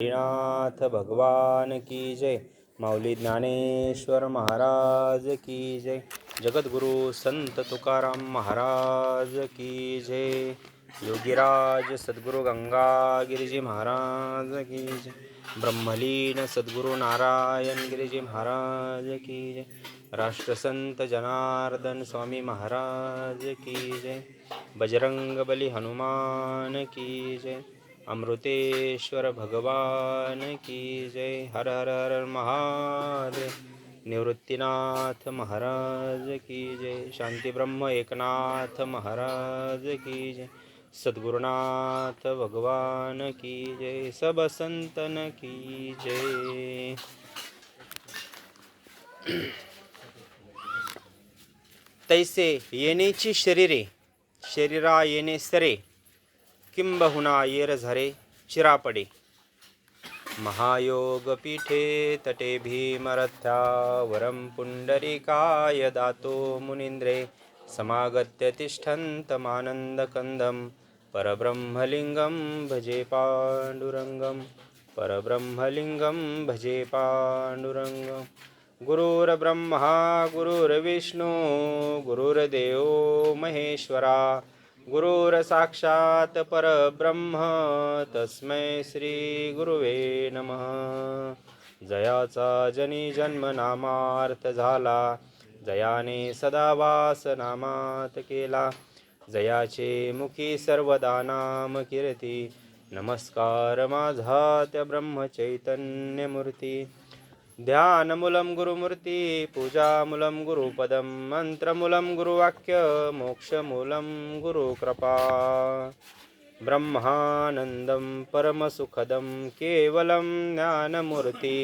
नाथ भगवान की जय। माऊली ज्ञानेश्वर महाराज की जय। जगद्गुरु संत तुकाराम महाराज की जय। योगीराज सद्गुरु गंगा गिरिजी महाराज की जय। ब्रह्मलीन सद्गुरु नारायण गिरिजी महाराज की जय। राष्ट्रसंत जनार्दन स्वामी महाराज की जय। बजरंग बली हनुमान की जय। अमृतेश्वर भगवान की जय। हर हर हर महादेव। निवृत्तीनाथ महाराज की जय। शांती ब्रह्म एकनाथ महाराज की जय। सद्गुरुनाथ भगवान की जय। सब संतन की जय। तैसे येणेची शरीरे शरीरा येणे सरे किंबहुना येर झरे चिरापडे। महायोग पीठे तटे भीमरथ्या वरम पुंडरीकाय दातो मुनींद्रे समागत्य तिष्ठन्तमानन्दकन्दं परब्रह्मलिंगं भजे पांडुरंगं परब्रह्मलिंगं भजे पांडुरंगं। गुरुर्ब्रह्मा गुरुर्विष्णू गुरुर्देवो महेश्वरा गुरुर्साक्षात् परब्रह्म तस्मै श्री गुरुवे नमः। जयाचा जनी जन्म नामार्थ झाला जयाने सदा वास नामात केला। जयाचे मुखी सर्वदा नाम कीर्ती नमस्कार माझा त्या ब्रह्मचैतन्यमूर्ती। ध्यानमूलं गुरुमूर्ती पूजामूलं गुरुपदं मंत्रमूलं गुरुवाक्य मोक्षमूलं गुरुकृपा। ब्रह्मानन्दं परमसुखदं केवलं ज्ञानमूर्ति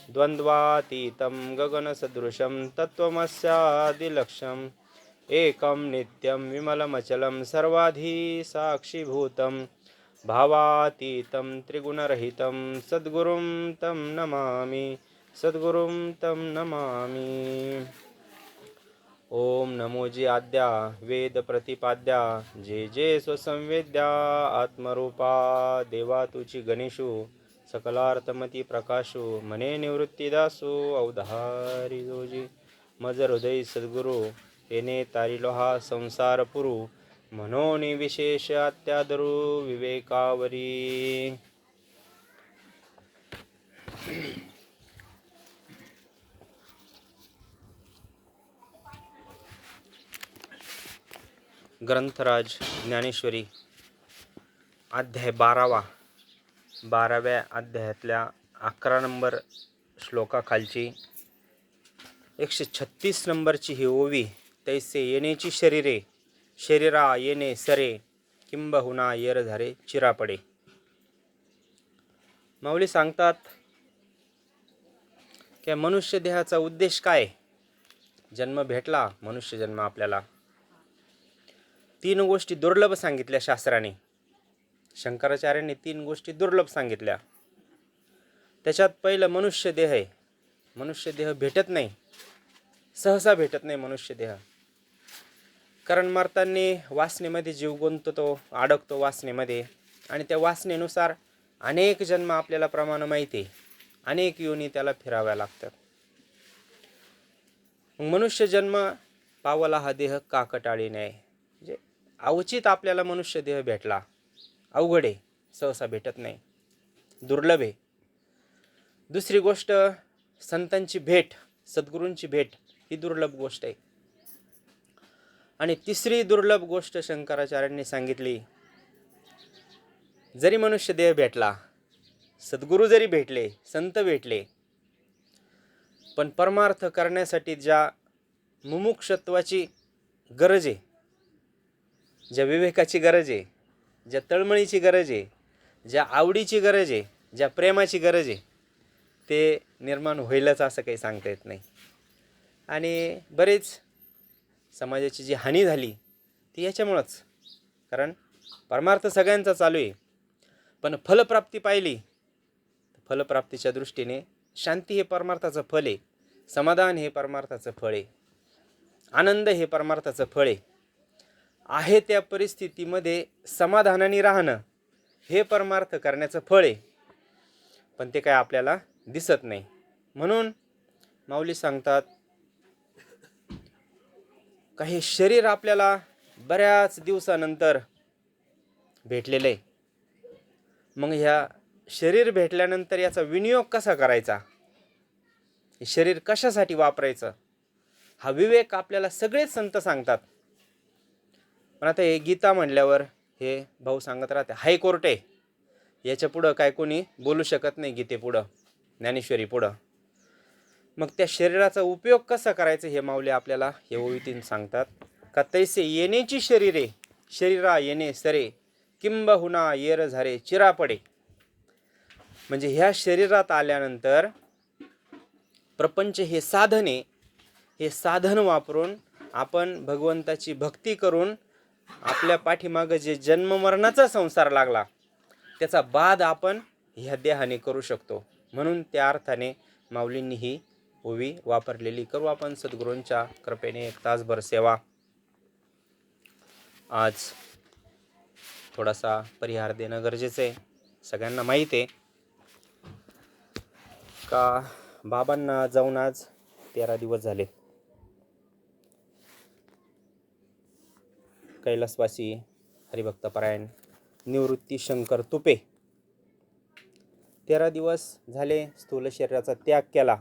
द्वन्द्वातीतं गगनसदृशं तत्त्वमस्यादिलक्ष्यम् एकं नित्यं विमलमचलं सर्वाधि साक्षिभूतं भावातीतं त्रिगुणरहितं सद्गुरुं तं नमामि सद्गुरुं तं नमामि। ओम नमोजी आद्या वेद प्रतिपाद्या जे जे स्वसंवेद्या आत्मरूपा देवा तुची गणेशू सकलार्थमती प्रकाशू मने निवृत्तीदासू अवधारी जोजी मज हृदय सद्गुरु तेने तारिलो हा संसार पुरू म्हणून विशेष अत्यादरू विवेकावरी। ग्रंथराज ज्ञानेश्वरी अध्याय 12व्या अध्यायातल्या 11 नंबर श्लोकाखालची 136 नंबरची ही ओवी। तैसे येणेची शरीरे शरीरा येणे सरे किंबहुना येर झारे चिरापडे। माऊली सांगतात की मनुष्य देहाचा उद्देश काय? जन्म भेटला मनुष्य जन्म आपल्याला 3 गोष्टी दुर्लभ सांगितल्या शास्त्राने। शंकराचार्यांनी 3 गोष्टी दुर्लभ सांगितल्या। त्याच्यात पहिलं मनुष्य देह आहे। मनुष्य देह भेटत नाही, सहसा भेटत नाही मनुष्य देह। कारण मरतांनी वासनेमध्ये जीव गुंततो, अडकतो वासनेमध्ये आणि त्या वासनेनुसार अनेक जन्म आपल्याला प्रमाण माहिती आहे, अनेक योनी त्याला फिराव्या लागतात। मनुष्य जन्म पावला हा देह काकटाळी नाही, म्हणजे अवचित आपल्याला मनुष्य देह भेटला, अवघड आहे, सहसा भेटत नाही, दुर्लभ आहे। दुसरी गोष्ट संतांची भेट, सद्गुरूंची भेट ही दुर्लभ गोष्ट आहे। आणि तिसरी दुर्लभ गोष्ट शंकराचार्यांनी सांगितली, जरी मनुष्य देह भेटला, सद्गुरू जरी भेटले, संत भेटले, पण परमार्थ करण्यासाठी ज्या मुमुक्षत्वाची गरज आहे, ज्या विवेकाची गरज आहे, ज्या तळमळीची गरज आहे, ज्या आवडीची गरज आहे, ज्या प्रेमाची गरज आहे, ते निर्माण होईलच असं काही सांगता येत नाही। आणि बरेच समाजाची जी हानी झाली ती याच्यामुळंच, कारण परमार्थ सगळ्यांचा चालू आहे, पण फलप्राप्ती पाहिली, फलप्राप्तीच्या दृष्टीने शांती हे परमार्थाचं फळ आहे, समाधान हे परमार्थाचं फळ आहे, आनंद हे परमार्थाचं फळ आहे त्या परिस्थितीमध्ये समाधानाने राहणं हे परमार्थ करण्याचं फळ आहे। पण ते काय आपल्याला दिसत नाही. म्हणून माऊली सांगतात का हे शरीर आपल्याला बऱ्याच दिवसानंतर भेटलेलं आहे. मग ह्या शरीर भेटल्यानंतर याचा विनियोग कसा करायचा, हे शरीर कशासाठी वापरायचं, हा विवेक आपल्याला सगळेच संत सांगतात. पण आता हे गीता म्हणल्यावर हे भाऊ सांगत राहते हायकोर्ट आहे, याच्या पुढं काय कोणी बोलू शकत नाही गीतेपुढं, ज्ञानेश्वरी पुढं. मग त्या शरीराचा उपयोग कसा करायचा हे माऊली आपल्याला हे ओवीतीन सांगतात का तैसे येण्याची शरीरे शरीरा येणे सरे किंबहुना येर झारे चिरा पडे. म्हणजे ह्या शरीरात आल्यानंतर प्रपंच हे साधने, हे साधन वापरून आपण भगवंताची भक्ती करून आपल्या पाठीमागं जे जन्ममरणाचा संसार लागला त्याचा बाध आपण ह्या देहाने करू शकतो. म्हणून त्या अर्थाने माऊलींनी ही ओवी वापरलेली. करू आपण सद्गुरूंच्या कृपेने एक तासभर सेवा. आज थोडासा परिहार देणं गरजेचं आहे. सगळ्यांना माहीत आहे का बाबांना जाऊन आज 13 दिवस झाले. कैलासवासी हरिभक्तपरायण निवृत्ती शंकर तुपे 13 दिवस झाले स्थूल शरीराचा त्याग केला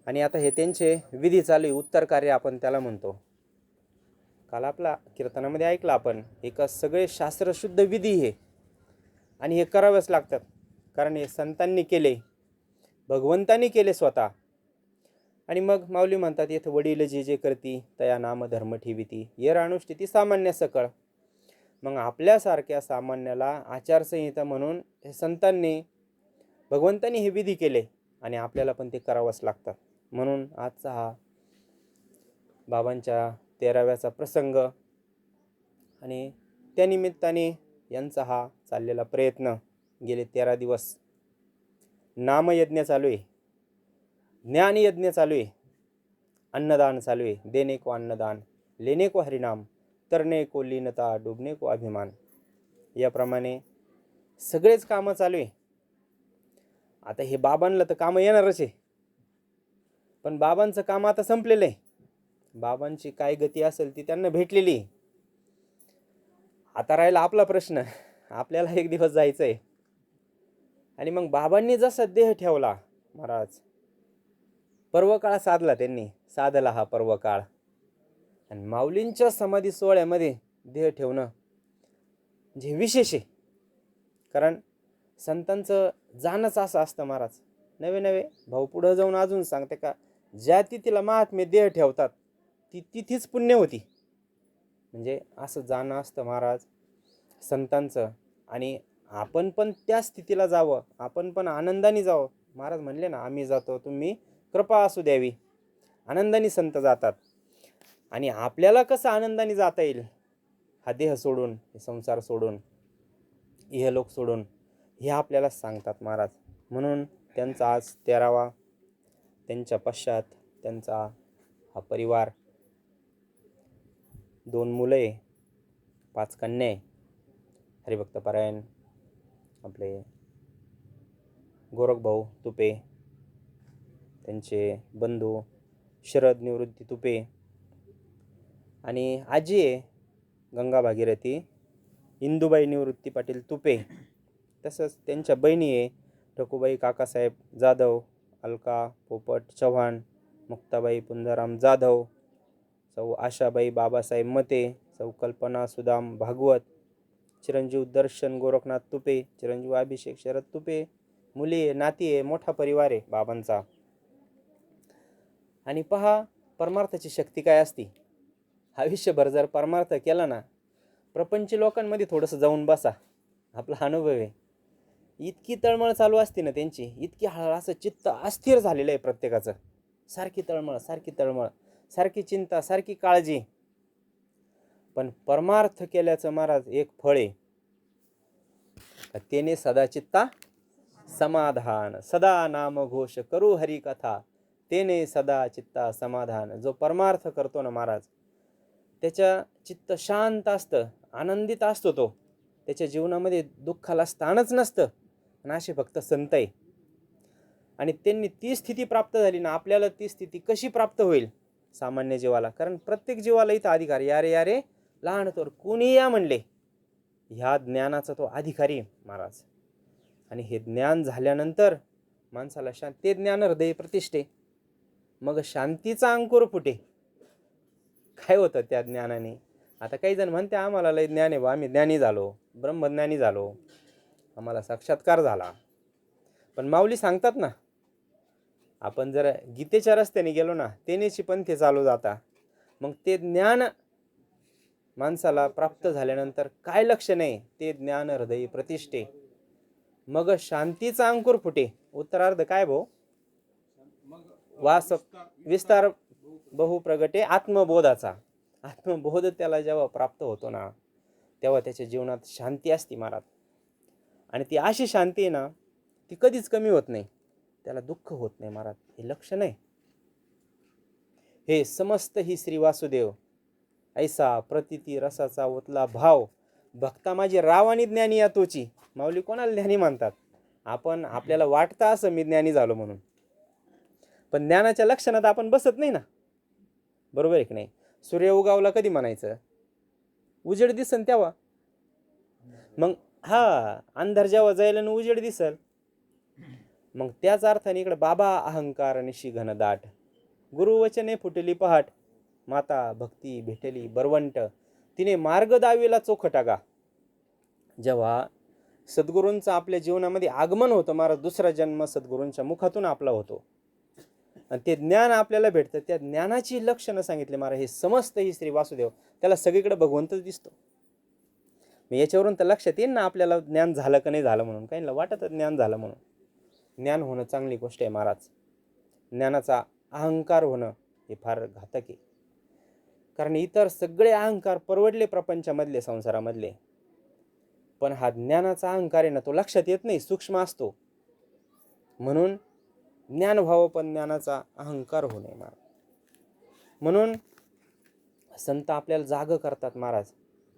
आणि आता हे त्यांचे विधी चालू आहे, उत्तर कार्य आपण त्याला म्हणतो. काल आपला कीर्तनामध्ये ऐकलं आपण, एक सगळे शास्त्रशुद्ध विधी हे आणि हे करावेच लागतात. कारण हे संतांनी केले, भगवंतांनी केले स्वतः. आणि मग माऊली म्हणतात येथे वडील जे जे करती तया नाम धर्म ठेविती येर अनुष्ठिती सामान्य सकळ. मग आपल्यासारख्या सामान्याला आचारसंहिता म्हणून हे संतांनी भगवंतांनी हे विधी केले आणि आपल्याला पण ते करावंच लागतात. म्हणून आजचा हा बाबांच्या 13व्याचा प्रसंग आणि त्यानिमित्ताने यांचा हा चाललेला प्रयत्न. गेले 13 दिवस नामयज्ञ चालू आहे, ज्ञानयज्ञ चालू आहे, अन्नदान चालू आहे. देने को अन्नदान, लेने को हरिनाम, तरने को लीनता, डुबने को अभिमान. याप्रमाणे सगळेच कामं चालू आहे. आता हे बाबांना तर कामं येणारच आहे, पण बाबांचं काम आता संपलेलं आहे. बाबांची काय गती असेल ती त्यांना भेटलेली. आता राहिला आपला प्रश्न, आपल्याला एक दिवस जायचं आहे. आणि मग बाबांनी जसा देह ठेवला महाराज, पर्वकाळ साधला, त्यांनी साधला हा पर्वकाळ. आणि माऊलींच्या समाधी सोहळ्यामध्ये देह ठेवणं म्हणजे विशेष आहे. कारण संतांचं जाणंच असं असतं महाराज. नवे नवे भाऊ पुढं जाऊन अजून सांगते का ज्या तिथीला महात्मे देह ठेवतात ती तिथीच पुण्य होती. म्हणजे असं जाणं असतं महाराज संतांचं. आणि आपण पण त्या स्थितीला जावं, आपण पण आनंदाने जावं. महाराज म्हणले ना आम्ही जातो तुम्ही कृपा असू द्यावी. आनंदाने संत जातात. आणि आपल्याला कसं आनंदाने जाता येईल हा देह सोडून, हे संसार सोडून, इहलोक सोडून, हे आपल्याला सांगतात महाराज. म्हणून त्यांचा आज 13वा, त्यांच्या पश्चात त्यांचा हा परिवार, 2 मुले, 5 कन्या. हरिभक्तपरायण आपले गोरखभाऊ तुपे, त्यांचे बंधू शरद निवृत्ती तुपे आणि आजी आहे गंगा भागीरथी इंदुबाई निवृत्ती पाटील तुपे. तसंच त्यांच्या बहिणी आहे ठकूबाई काकासाहेब जाधव, अलका पोपट चव्हाण, मुक्ताबाई पुंजाराम जाधव, सौ आशाबाई बाबासाहेब मते, सौ कल्पना सुदाम भागवत, चिरंजीव दर्शन गोरखनाथ तुपे, चिरंजीव अभिषेक शरद तुपे. मुली आहे, नाती आहे, मोठा परिवार आहे बाबांचा. आणि पहा परमार्थाची शक्ती काय असती. आयुष्यभर जर परमार्थ केला ना, प्रपंची लोकांमध्ये थोडंसं जाऊन बसा, आपला अनुभव आहे. इतकी तळमळ चालू असते ना त्यांची, इतकी असं चित्त अस्थिर झालेलं आहे प्रत्येकाचं. सारखी तळमळ, सारखी तळमळ, सारखी चिंता, सारखी काळजी. पण परमार्थ केल्याचं महाराज एक फळ आहे, तेने सदा चित्ता समाधान, सदा नाम घोष करू हरी कथा, तेने सदा चित्ता समाधान. जो परमार्थ करतो ना महाराज, त्याच्या चित्त शांत असतं, आनंदित असतो तो. त्याच्या जीवनामध्ये दुःखाला स्थानच नसतं. आणि असे फक्त संत आहे. आणि त्यांनी ती स्थिती प्राप्त झाली ना, आपल्याला ती स्थिती कशी प्राप्त होईल सामान्य जीवाला? कारण प्रत्येक जीवाला इथं अधिकार, यारे यारे लहान थोर कोणी या म्हणले, ह्या ज्ञानाचा तो अधिकारी महाराज. आणि हे ज्ञान झाल्यानंतर माणसाला ते ज्ञान हृदय प्रतिष्ठे, मग शांतीचा अंकुर फुटे. काय होतं त्या ज्ञानाने? आता काही जण म्हणते आम्हाला लय ज्ञान आहे बा, आम्ही ज्ञानी झालो, ब्रह्मज्ञानी झालो, आम्हाला साक्षात्कार झाला. पण माऊली सांगतात ना, आपण जर गीतेच्या रस्त्याने गेलो ना, तेनेची पंथे चालू जाता. मग ते ज्ञान माणसाला प्राप्त झाल्यानंतर काय लक्षण आहे? ते ज्ञान हृदय प्रतिष्ठे, मग शांतीचा अंकुर फुटे. उत्तरार्ध काय भाऊ? वास विस्तार बहुप्रगटे आत्मबोधाचा. आत्मबोध त्याला जेव्हा प्राप्त होतो ना, तेव्हा त्याच्या जीवनात शांती असते महाराज. आणि ती अशी शांती आहे ना, ती कधीच कमी होत नाही, त्याला दुःख होत नाही महाराज. हे लक्षण आहे. हे समस्त ही श्री वासुदेव ऐसा प्रतिती रसाचा ओतला भाव, भक्ता माझी राव आणि ज्ञानी या तोची. माऊली कोणाला ज्ञानी म्हणतात? आपण आपल्याला वाटतं असं मी ज्ञानी झालो म्हणून, पण ज्ञानाच्या लक्षणात आपण बसत नाही ना, बरोबर आहे की नाही? सूर्य उगावला कधी म्हणायचं? उजेड दिसन तेव्हा. मग अंधार जेव्हा जाईल आणि उजेड दिसल, मग त्याच अर्थाने इकडे बाबा अहंकार निशी घनदाट, गुरुवचने फुटली पहाट, माता भक्ती भेटली बरवंट, तिने मार्ग दावीला चोखटागा. जेव्हा सद्गुरूंचं आपल्या जीवनामध्ये आगमन होतं महाराज, दुसरा जन्म सद्गुरूंच्या मुखातून आपला होतो आणि ते ज्ञान आपल्याला भेटतं. त्या ज्ञानाची लक्षणं सांगितले महाराज. हे समस्त ही श्री वासुदेव, त्याला सगळीकडे भगवंतच दिसतो. मग याच्यावरून तर लक्षात येईल ना आपल्याला ज्ञान झालं का नाही झालं म्हणून. काहींना वाटत ज्ञान झालं म्हणून. ज्ञान होणं चांगली गोष्ट आहे महाराज. ज्ञानाचा अहंकार होणं हे फार घातक आहे. कारण इतर सगळे अहंकार परवडले प्रपंचामधले, संसारामधले, पण हा ज्ञानाचा अहंकार आहे ना, तो लक्षात येत नाही, सूक्ष्म असतो. म्हणून ज्ञान व्हावं पण ज्ञानाचा अहंकार होऊ नये महाराज. म्हणून संत आपल्याला जाग करतात महाराज.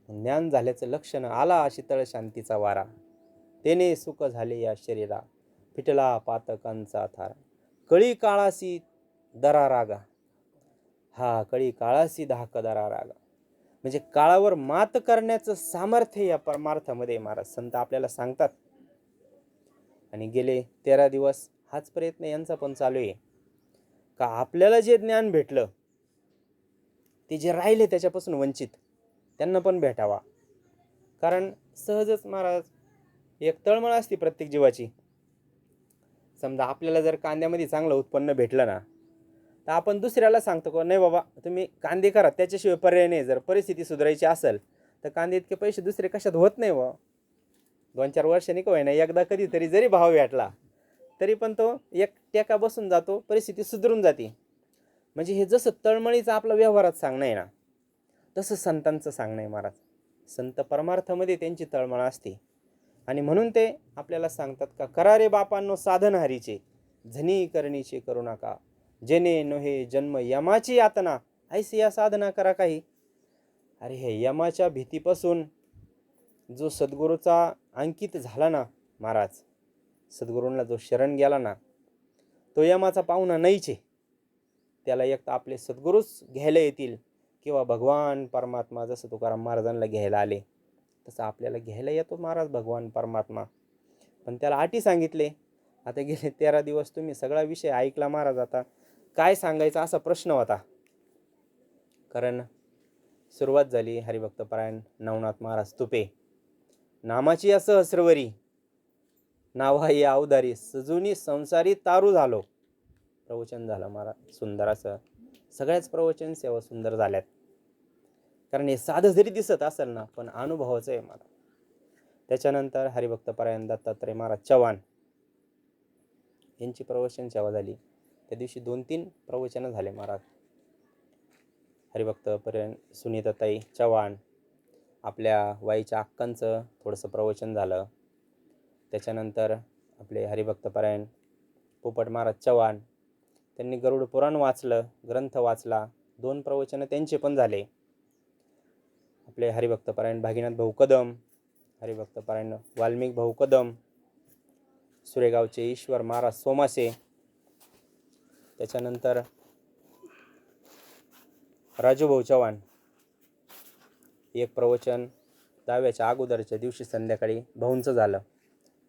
ज्ञान झाल्याचं लक्षण आला शीतळ शांतीचा वारा, तेने सुख झाले या शरीरा, फिटला पातकांचा थारा, कळी काळासी दरा रागा. कळी काळासी धाक दरा रागा, म्हणजे काळावर मात करण्याचं सामर्थ्य या परमार्थामध्ये महाराज संत आपल्याला सांगतात. आणि गेले 13 दिवस हाच प्रयत्न यांचा पण चालू आहे का आपल्याला जे ज्ञान भेटलं ते जे राहिले त्याच्यापासून वंचित, त्यांना पण भेटावा. कारण सहजच महाराज एक तळमळ असते प्रत्येक जीवाची. समजा आपल्याला जर कांद्यामध्ये चांगलं उत्पन्न भेटलं ना, तर आपण दुसऱ्याला सांगतो का नाही बाबा तुम्ही कांदे करा, त्याच्याशिवाय पर्याय नाही. जर परिस्थिती सुधारायची असेल तर कांदे इतके पैसे दुसरे कशात होत नाही व 2-4 वर्षांनी का होईना एकदा कधीतरी जरी भाव भेटला तरी पण तो एक टेका बसून जातो, परिस्थिती सुधरून जाते. म्हणजे हे जसं तळमळीचं आपलं व्यवहारात सांगणं आहे ना, तसं संतांचं सांगणं आहे महाराज. संत परमार्थामध्ये त्यांची तळमळ असते आणि म्हणून ते आपल्याला सांगतात का करा रे बापांनो साधन हरीचे, झनी करणीचे करू नका, जेने नोहे जन्म यमाची यातना, ऐसी या साधना करा काही. अरे हे यमाच्या भीतीपासून जो सद्गुरूचा अंकित झाला ना महाराज, सद्गुरूंना जो शरण गेला ना, तो यमाचा पाहुणा नाहीच आहे. त्याला एक तर आपले सद्गुरूच घ्यायला येतील किंवा भगवान परमात्मा जसं तुकाराम महाराजांना घ्यायला आले तसं आपल्याला घ्यायला येतो महाराज भगवान परमात्मा. पण त्याला अटी सांगितले. आता गेले 13 दिवस तुम्ही सगळा विषय ऐकला महाराज. आता काय सांगायचा असा प्रश्न होता. कारण सुरुवात झाली हरिभक्तपरायण नवनाथ महाराज तुपे, नामाची या सहस्रवरी, नावा या अवधारी, सजुनी संसारी तारू झालो. प्रवचन झालं महाराज सुंदर असं. सगळ्याच प्रवचन सेवा सुंदर झाल्यात. कारण हे साधं जरी दिसत असेल ना, पण अनुभवाचं आहे मला. त्याच्यानंतर हरिभक्तपरायण दत्तात्रय महाराज चव्हाण यांची प्रवचन सेवा झाली. त्या दिवशी 2-3 प्रवचनं झाले महाराज. हरिभक्तपरायण सुनीताताई चव्हाण, आपल्या वाईच्या अक्कांचं थोडंसं प्रवचन झालं. त्याच्यानंतर आपले हरिभक्तपरायण पोपट महाराज चव्हाण, त्यांनी गरुड पुराण वाचलं, ग्रंथ वाचला. 2 प्रवचनं त्यांचे पण झाले. आपले हरिभक्तपरायण भागीनाथ भाऊ कदम, हरिभक्तपरायण वाल्मिक भाऊ कदम, सुरेगावचे ईश्वर महाराज सोमासे, त्याच्यानंतर राजूभाऊ चव्हाण. एक प्रवचन 10व्याच्या अगोदरच्या दिवशी संध्याकाळी भाऊंचं झालं.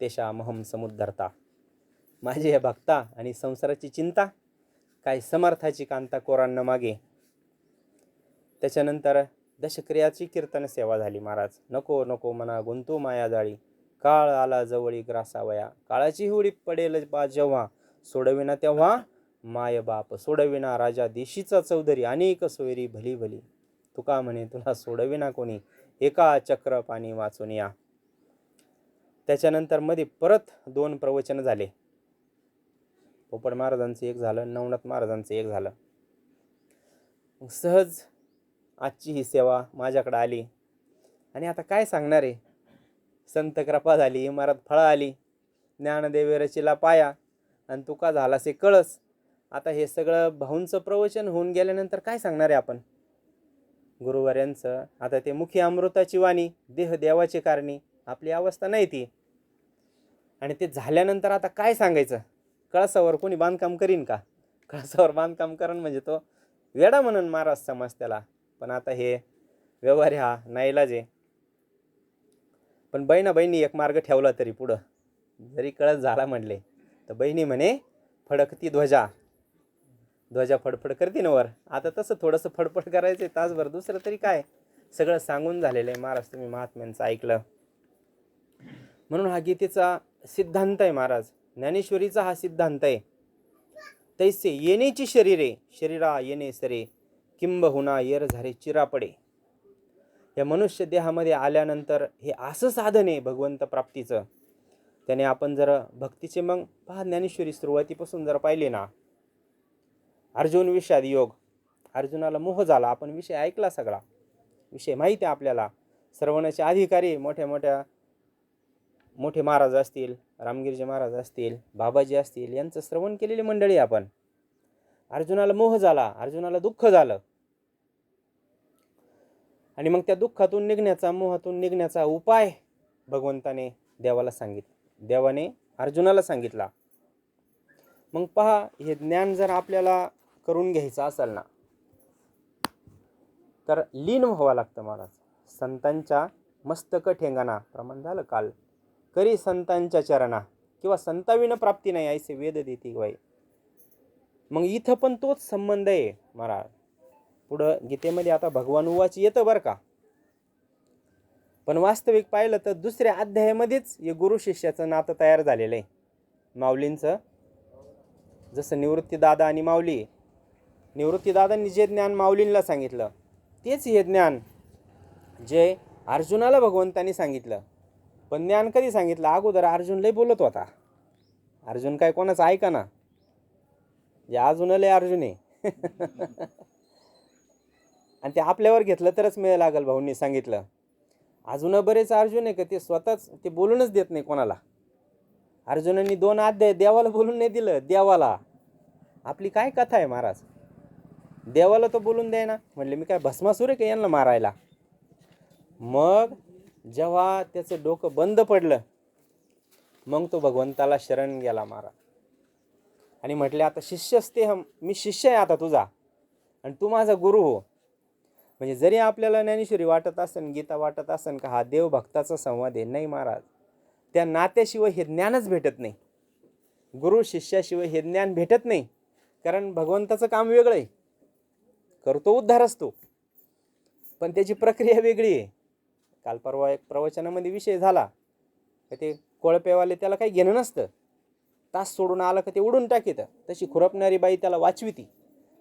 तेशा महम समुद्धरता, माझी हे भक्ता आणि संसाराची चिंता, काय समर्थाची कांता कोरांन मागे. त्याच्यानंतर दशक्रियाची कीर्तन सेवा झाली. महाराज नको नको मना गुंतू माया जाळी, काळ आला जवळी ग्रासावया, काळाची हुडी पडेल बा जेव्हा, सोडविना तेव्हा माय बाप, सोडविना राजा देशीचा चौधरी, अनेक सोयरी भली भली, तुका म्हणे तुला सोडविना कोणी, एका चक्र पाणी वाचून या. त्याच्यानंतर मध्ये परत 2 प्रवचन झाले. पोपट महाराजांचं एक झालं, नवनाथ महाराजांचं एक झालं. सहज आजची ही सेवा माझ्याकडे आली आणि आता काय सांगणार आहे. संत कृपा झाली, इमारत फळा आली, ज्ञानदेवे रचिला पाया, आणि तुका झालासे कळस. आता हे सगळं भाऊंचं प्रवचन होऊन गेल्यानंतर काय सांगणार आहे आपण. गुरुवार्यांचं आता ते मुखी अमृताची वाणी, देह देवाची कारणी, आपली अवस्था नाही ती. आणि ते झाल्यानंतर आता काय सांगायचं. कळसावर कोणी बांधकाम करीन का. कळसावर बांधकाम करण म्हणजे तो वेडा म्हणून महाराज समाज त्याला. पण आता हे व्यवहार हा नाईलाज आहे. पण बहिणी एक मार्ग ठेवला तरी पुढं, जरी कळस झाला म्हणले तर बहिणी म्हणे फडकती ध्वजा, ध्वजा फडफड करते ना वर. आता तसं थोडंसं फडफड करायचं तासभर, दुसरं तरी काय. सगळं सांगून झालेलं आहे. महाराज तुम्ही महात्म्यांचं ऐकलं म्हणून हा गीतेचा सिद्धांत आहे. महाराज ज्ञानेश्वरीचा हा सिद्धांत आहे. तैसे येणेची शरीरे, शरीरा येणे सरे, किंबहुना येर झारे चिरा पडे. या मनुष्य देहामध्ये आल्यानंतर हे असं साधन आहे भगवंत प्राप्तीचं. त्याने आपण जर भक्तीचे मग पहा ज्ञानेश्वरी सुरुवातीपासून जर पाहिले ना, अर्जुन विषाद योग, अर्जुनाला मोह झाला. आपण विषय ऐकला, सगळा विषय माहिती आहे आपल्याला. श्रवणाचे अधिकारी मोठे महाराज असतील, रामगिरीचे महाराज असतील, बाबाजी असतील, यांचं श्रवण केलेली मंडळी आपण. अर्जुनाला मोह झाला, अर्जुनाला दुःख झालं, आणि मग त्या दुःखातून निघण्याचा, मोहातून निघण्याचा उपाय भगवंताने देवाने अर्जुनाला सांगितला. मग पहा, हे ज्ञान जर आपल्याला करून घ्यायचं असेल ना, तर लीन व्हावं लागतं. महाराज संतांच्या मस्तक ठेंगाना, प्रमाण झालं काल, करी संतांच्या चरणा, किंवा संताविन प्राप्ती नाही ऐसे वेद देती वाई. मग इथं पण तोच संबंध आहे. महाराज पुढं गीतेमध्ये आता भगवान उवाच येतं बरं का. पण वास्तविक पाहिलं तर दुसऱ्या अध्यायामध्येच हे गुरु शिष्याचं नातं तयार झालेलं आहे. माऊलींचं जसं निवृत्तीदादा आणि माऊली, निवृत्तीदादांनी जे ज्ञान माऊलींना सांगितलं तेच हे ज्ञान जे अर्जुनाला भगवंतांनी सांगितलं. पण ज्ञान कधी सांगितलं. अगोदर अर्जुन लय बोलत होता. अर्जुन काय कोणाचं ऐका ना, जे अजून लय अर्जुन आहे. आणि ते आपल्यावर घेतलं तरच मिळ लागल. भाऊंनी सांगितलं अजून बरेच अर्जुन आहे का ते स्वतःच ते बोलूनच देत नाही कोणाला. अर्जुनांनी 2 अध्याय देवाला बोलून नाही दिलं. देवाला आपली काय कथा आहे महाराज. देवाला तो बोलून द्याय ना. म्हणले मी काय भस्मासूर आहे का यांना मारायला. मग जेव्हा त्याचं डोकं बंद पडलं, मग तो भगवंताला शरण गेला महाराज. आणि म्हटले आता शिष्यस्ते हम, मी शिष्य आहे आता तुझा, आणि तू माझा गुरु हो. म्हणजे जरी आपल्याला ज्ञानेश्वरी वाटत असेल, गीता वाटत असेल का हा देव भक्ताचा संवाद आहे, नाही महाराज. त्या नात्याशिवाय हे ज्ञानच भेटत नाही. गुरु शिष्याशिवाय हे ज्ञान भेटत नाही. कारण भगवंताचं काम वेगळं आहे, करतो उद्धार असतो, पण त्याची प्रक्रिया वेगळी आहे. काल परवा एक प्रवचनामध्ये विषय झाला का ते कोळपेवाले त्याला काही घेणं नसतं. तास सोडून आलं का ते उडून टाकीत. तशी खुरपणारी बाई त्याला वाचविती.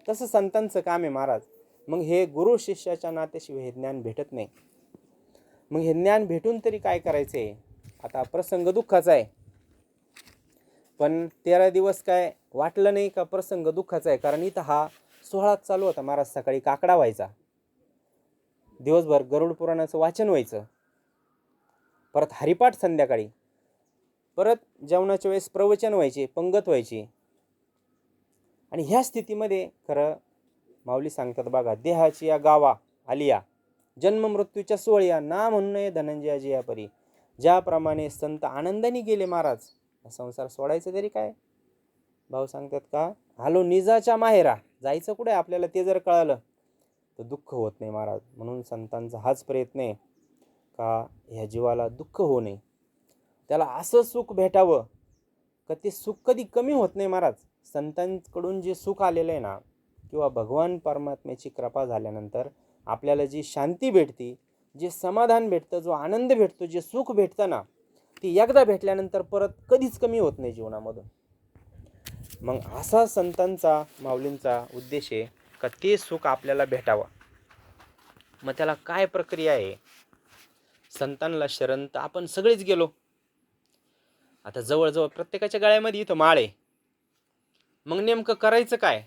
तसं संतांचं काम आहे महाराज. मग हे गुरु शिष्याच्या नात्याशिवाय हे ज्ञान भेटत नाही. मग हे ज्ञान भेटून तरी काय करायचं आहे. आता प्रसंग दुःखाचा आहे, पण 13 दिवस काय वाटलं नाही का प्रसंग दुःखाचा आहे. कारण इथं हा सोहळाच चालू होता महाराज. सकाळी काकडा व्हायचा, दिवसभर गरुड पुराणाचं वाचन व्हायचं, परत हरिपाठ संध्याकाळी, परत जेवणाच्या वेळेस प्रवचन व्हायचे, पंगत व्हायची. आणि ह्या स्थितीमध्ये खरं माऊली सांगतात बघा, देहाची या गावा आलिया, जन्म मृत्यूच्या सोहळ्या ना म्हणून नये धनंजयाजी या परी. ज्याप्रमाणे संत आनंदाने गेले महाराज, संसार सोडायचं तरी काय? भाऊ सांगतात का, आलो निजाच्या माहेरा. जायचं कुठे आपल्याला ते जर कळालं तर दुःख होत नाही महाराज. म्हणून संतांचा हाच प्रयत्न आहे का ह्या जीवाला दुःख होऊ नये, त्याला असं सुख भेटावं का ते सुख कधी कमी होत नाही महाराज. संतांकडून जे सुख आलेलं आहे ना, किंवा भगवान परमात्म्याची कृपा झाल्यानंतर आपल्याला जी शांती भेटते, जे समाधान भेटतं, जो आनंद भेटतो, जे सुख भेटतं ना, ते एकदा भेटल्यानंतर परत कधीच कमी होत नाही जीवनामधून. मग असा संतांचा, माऊलींचा उद्देश आहे का ते सुख आपल्याला भेटावं. मग त्याला काय प्रक्रिया आहे? संतांना शरण तर आपण सगळेच गेलो. आता जवळजवळ प्रत्येकाच्या गळ्यामध्ये इथं माळ आहे. मग नेमकं करायचं काय?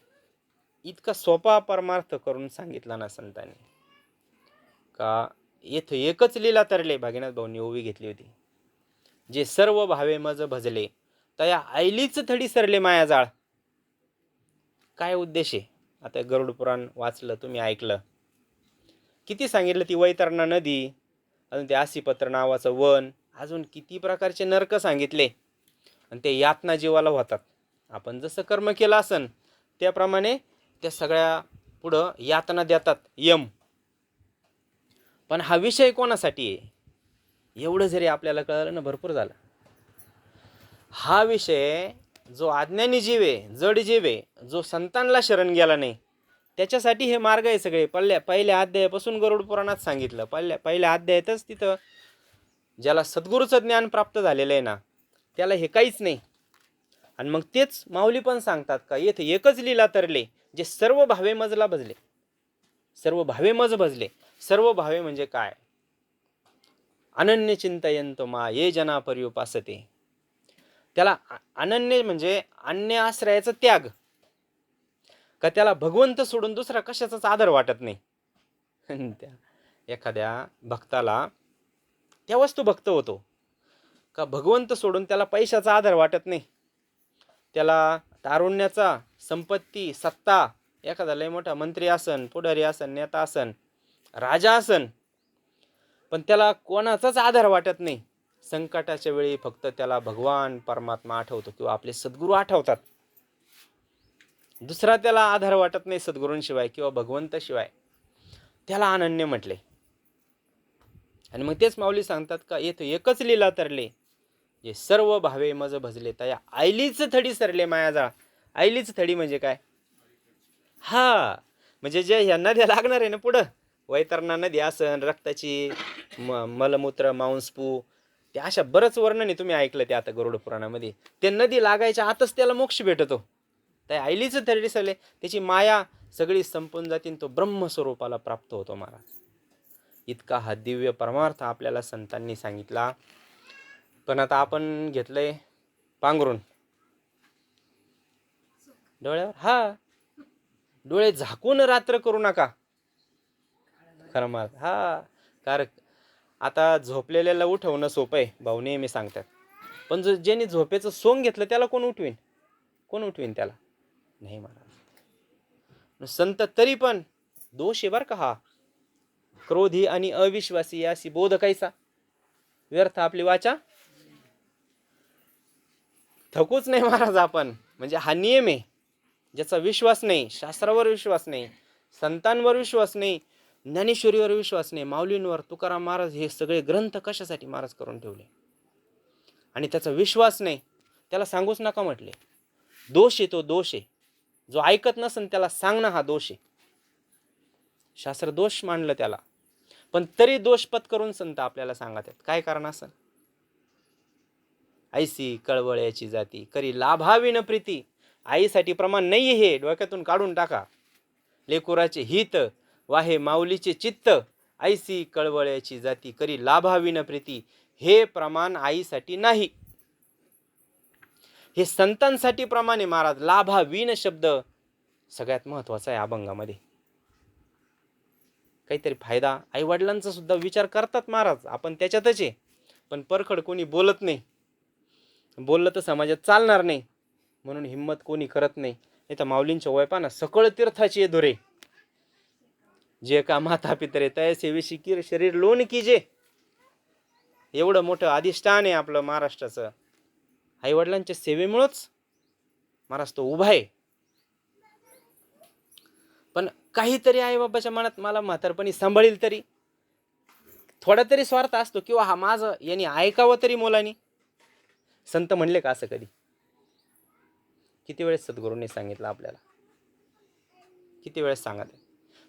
इतका सोपा परमार्थ करून सांगितला ना संतांनी, का येथे एकच लीला तरले. भागीनाथ भाऊंनी ओवी घेतली होती, जे सर्व भावे मज भजले तया आईलीच थडी सरले मायाजाळ. काय उद्देश आहे? आता गरुड पुराण वाचलं, तुम्ही ऐकलं, किती सांगितलं. ती वैतरणा नदी, अजून ते आसीपत्र नावाचं वन, अजून किती प्रकारचे नरक सांगितले. आणि ते यातना जीवाला होतात. आपण जसं कर्म केलं असन त्याप्रमाणे त्या सगळ्या पुढं यातना देतात यम. पण हा विषय कोणासाठी आहे एवढं जरी आपल्याला कळलं ना, भरपूर झालं. हा विषय जो अज्ञानी जीव आहे, जड जीव आहे, जो संतांना शरण गेला नाही, त्याच्यासाठी हे मार्ग आहे सगळे. पहिल्या अध्यायापासून गरुड पुराणात सांगितलं. पहिल्या अध्यायातच तिथं ज्याला सद्गुरूचं ज्ञान प्राप्त झालेलं आहे ना, त्याला हे काहीच नाही. आणि मग तेच माऊली पण सांगतात का येथे एकच लीला तरले, जे सर्व भावे मजला भजले. सर्व भावे मज भजले. सर्व भावे म्हणजे काय? अनन्य चिंतयंतो मा ये जना पर्युपासते. त्याला अनन्य म्हणजे अन्य आश्रयाचा त्याग, का त्याला भगवंत सोडून दुसरा कशाचाच आदर वाटत नाही. त्या एखाद्या भक्ताला तेव्हाच तो भक्त होतो का भगवंत सोडून त्याला पैशाचा आदर वाटत नाही. त्याला तारुण्याचा, संपत्ती, सत्ता, एखादा लय मोठा मंत्री असन, पुढारी असन, नेता असन, राजा असन, पण त्याला कोणाचाच आधार वाटत नाही. संकटाच्या वेळी फक्त त्याला भगवान परमात्मा आठवतो किंवा आपले सद्गुरू आठवतात. दुसरा त्याला आधार वाटत नाही सद्गुरूंशिवाय किंवा भगवंताशिवाय. त्याला अनन्य म्हटले. आणि मग तेच माऊली सांगतात का येथे एकच लीला तरले, जे सर्व भावे मज भजले तया आईलीच थडी सरले मायाजाळ. आईलीच थडी म्हणजे काय? हा म्हणजे जे ह्या नद्या लागणार आहे ना पुढं, वैतरणा नदी असन, रक्ताची मलमूत्र, मांसपू, ते अशा बरंच वर्णन आहे. तुम्ही ऐकलं ते आता गरुड पुराणामध्ये. ते नदी लागायच्या आतच त्याला मोक्ष भेटतो. त्या आईलीच थडी सरले, त्याची माया सगळी संपून जातील, तो ब्रह्मस्वरूपाला प्राप्त होतो महाराज. इतका हा दिव्य परमार्थ आपल्याला संतांनी सांगितला. पण आता आपण घेतलंय पांघरून डोळ्यावर. हा, डोळे झाकून रात्र करू नका, खरं मार्ग. हा, कारण आता झोपलेल्याला उठवणं सोपं आहे, भाऊ नेहमी सांगतात. पण ज्याने झोपेचं सोंग घेतलं त्याला कोण उठवीन? कोण उठवीन त्याला? नाही महाराज. संत तरी पण दोष आहे बरं का हा. क्रोधी आणि अविश्वासी याशी बोध कैसा, व्यर्थ आपली वाचा. थकूच नाही महाराज आपण. म्हणजे हा नियम आहे. ज्याचा विश्वास नाही, शास्त्रावर विश्वास नाही, संतांवर विश्वास नाही, ज्ञानेश्वरीवर विश्वास नाही, माऊलींवर, तुकाराम महाराज हे सगळे ग्रंथ कशासाठी महाराज करून ठेवले, आणि त्याचा विश्वास नाही, त्याला सांगूच नका म्हटले. दोष आहे, तो दोष आहे. जो ऐकत नसन त्याला सांगणं हा दोष आहे. शास्त्र दोष मानलं त्याला, पण तरी दोष पत्करून संत आपल्याला सांगत आहेत. काय कारण असन? ऐसी कळवळ्याची जाती करी लाभाविन प्रीती. आईसाठी प्रमाण नाही हे, डोक्यातून काढून टाका. लेकुराचे हित वाहे माऊलीचे चित्त, ऐसी कळवळ्याची जाती करी लाभाविन प्रीती. हे प्रमाण आईसाठी नाही, हे संतांसाठी प्रमाण आहे महाराज. लाभाविन शब्द सगळ्यात महत्वाचा आहे अभंगामध्ये. काहीतरी फायदा, आई वडिलांचा सुद्धा विचार करतात महाराज, आपण त्याच्यातच आहे. पण परखड कोणी बोलत नाही. बोललं तर समाजात चालणार नाही, म्हणून हिम्मत कोणी करत नाही. नाही तर माऊलींच्या वयपाना सकळ तीर्थाची धुरे, जे का माता पितरे तयसे विशिकीर शरीर लोन कीजे. एवढं मोठं अधिष्ठान आहे आपलं महाराष्ट्राचं. आईवडिलांच्या सेवेमुळंच महाराज तो उभा आहे. पण काहीतरी आईबाबाच्या मनात मला म्हातारपणी सांभाळील तरी, थोडा तरी स्वार्थ असतो, किंवा हा माझं यांनी ऐकावं तरी मुलांनी. संत म्हणले का असं कधी? किती वेळेस सद्गुरूंनी सांगितलं आपल्याला, किती वेळेस सांगत आहे.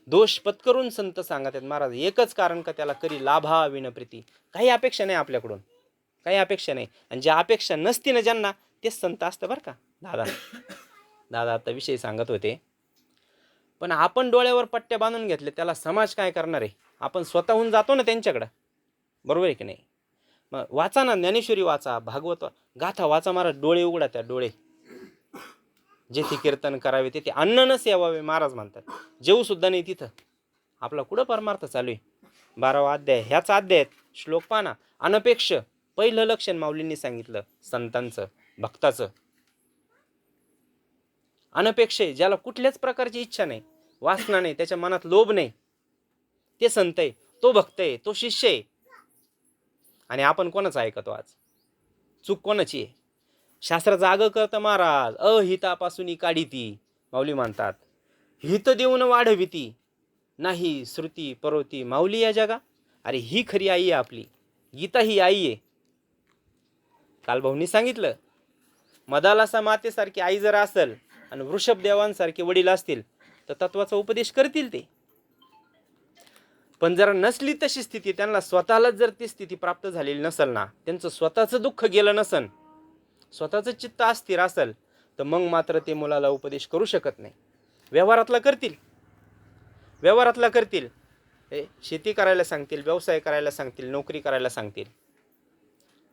दोष पत्करून संत सांगत आहेत महाराज, एकच कारण का त्याला करी लाभा विनप्रीती. काही अपेक्षा नाही आपल्याकडून, काही अपेक्षा नाही. आणि ज्या अपेक्षा नसती ना ज्यांना, तेच संत असतं बरं का. दादा आता विषय सांगत होते. पण आपण डोळ्यावर पट्ट्या बांधून घेतले, त्याला समाज काय करणार आहे? आपण स्वतःहून जातो ना त्यांच्याकडं, बरोबर आहे की नाही? मग वाचा ना, ज्ञानेश्वरी वाचा, भागवत गाथा वाचा महाराज, डोळे उघडा त्या डोळे. जेथे कीर्तन करावे तेथे अन्न न सेवावे महाराज म्हणतात. जेऊ सुद्धा नाही तिथं. आपला कुठं परमार्थ चालू आहे? 12वा अध्याय, ह्याचा अध्याय श्लोक पाना. अनपेक्ष पहिलं लक्षण माऊलींनी सांगितलं संतांचं, भक्ताचं. अनपेक्ष, ज्याला कुठल्याच प्रकारची इच्छा नाही, वासना नाही, त्याच्या मनात लोभ नाही, ते संत आहे, तो भक्त आहे, तो शिष्य आहे. आणि आपण कोणाचं ऐकतो आज? चूक कोणाची आहे? शास्त्र जाग करतं महाराज, अहितापासून काढीती. माऊली म्हणतात, हित देऊन वाढविती, नाही श्रुती परोती माऊली या जगा. अरे ही खरी आई आहे आपली, गीता ही आई आहे. काल भाऊंनी सांगितलं, मदालासा मातेसारखी आई जर असेल आणि वृषभदेवांसारखे वडील असतील तर तत्वाचा उपदेश करतील ते. पण जर नसली तशी स्थिती, त्यांना स्वतःलाच जर ती स्थिती प्राप्त झालेली नसेल ना, त्यांचं स्वतःचं दुःख गेलं नसेल, स्वतःचं चित्त अस्थिर असेल, तर मग मात्र ते मुलाला उपदेश करू शकत नाही. व्यवहारातला करतील, व्यवहारातला करतील, शेती करायला सांगतील, व्यवसाय करायला सांगतील, नोकरी करायला सांगतील.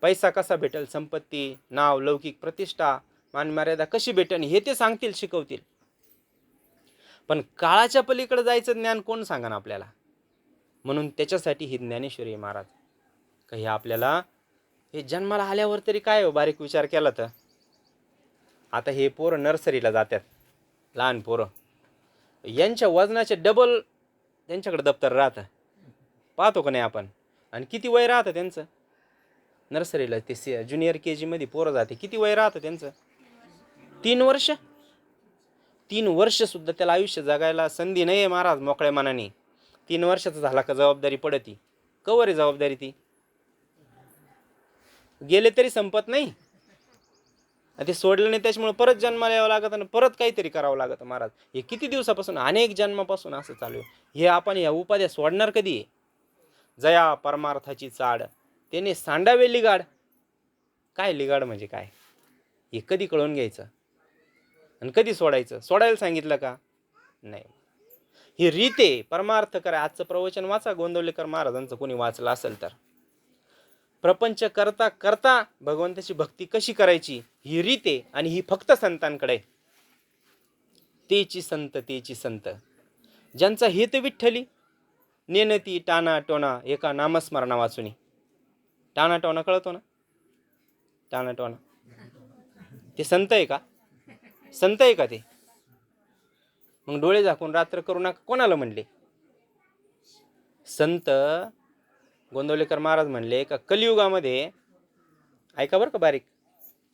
पैसा कसा भेटेल, संपत्ती, नाव, लौकिक प्रतिष्ठा, मानमर्यादा कशी भेटेल हे ते सांगतील, शिकवतील. पण काळाच्या पलीकडे जायचं ज्ञान कोण सांगा आपल्याला? म्हणून त्याच्यासाठी ही ज्ञानेश्वरी महाराज. काही आपल्याला हे जन्माला आल्यावर तरी काय हो, बारीक विचार केला तर. आता हे पोरं नर्सरीला जातात, लहान पोरं, यांच्या वजनाचे डबल त्यांच्याकडे दप्तर राहतं, पाहतो का नाही आपण? आणि किती वय राहतं त्यांचं नर्सरीला? ते ज्युनियर KG मध्ये पोरं जाते, किती वय राहतं त्यांचं? 3 वर्ष. 3 वर्ष सुद्धा त्याला आयुष्य जगायला संधी नाही आहे महाराज मोकळ्या मनाने. 3 वर्षाचा झाला का जबाबदारी पडती. कवर आहे जबाबदारी ती? गेले तरी संपत नाही. ते सोडलं नाही, त्याच्यामुळे परत जन्माला यावं लागत आणि परत काहीतरी करावं लागतं महाराज. हे किती दिवसापासून, अनेक जन्मापासून असं चालू आहे. हे आपण या उपाध्या सोडणार कधी? जया परमार्थाची चाड त्याने सांडावे लिगाड. काय लिगाड म्हणजे काय हे कधी कळून घ्यायचं आणि कधी सोडायचं? सोडायला सांगितलं का? नाही. ही रीत आहे परमार्थ करा. आजचं प्रवचन वाचा गोंदवलेकर महाराजांचं, कोणी वाचलं असेल तर. प्रपंच करता करता भगवंताची भक्ती कशी करायची ही रीत आहे, आणि ही फक्त संतांकडे. तेची संत, तेची संत, ज्यांचा हेत विठ्ठली, नेनती टाना टोना एका नामस्मरणा वाचुनी. टाना टोना कळतो ना? टाना टोना ते संत आहे का? संत आहे का ते? मग डोळे झाकून रात्र करू नका कोणाला म्हणले? संत गोंदवलेकर महाराज म्हणले का कलियुगामध्ये, ऐका बरं का बारीक,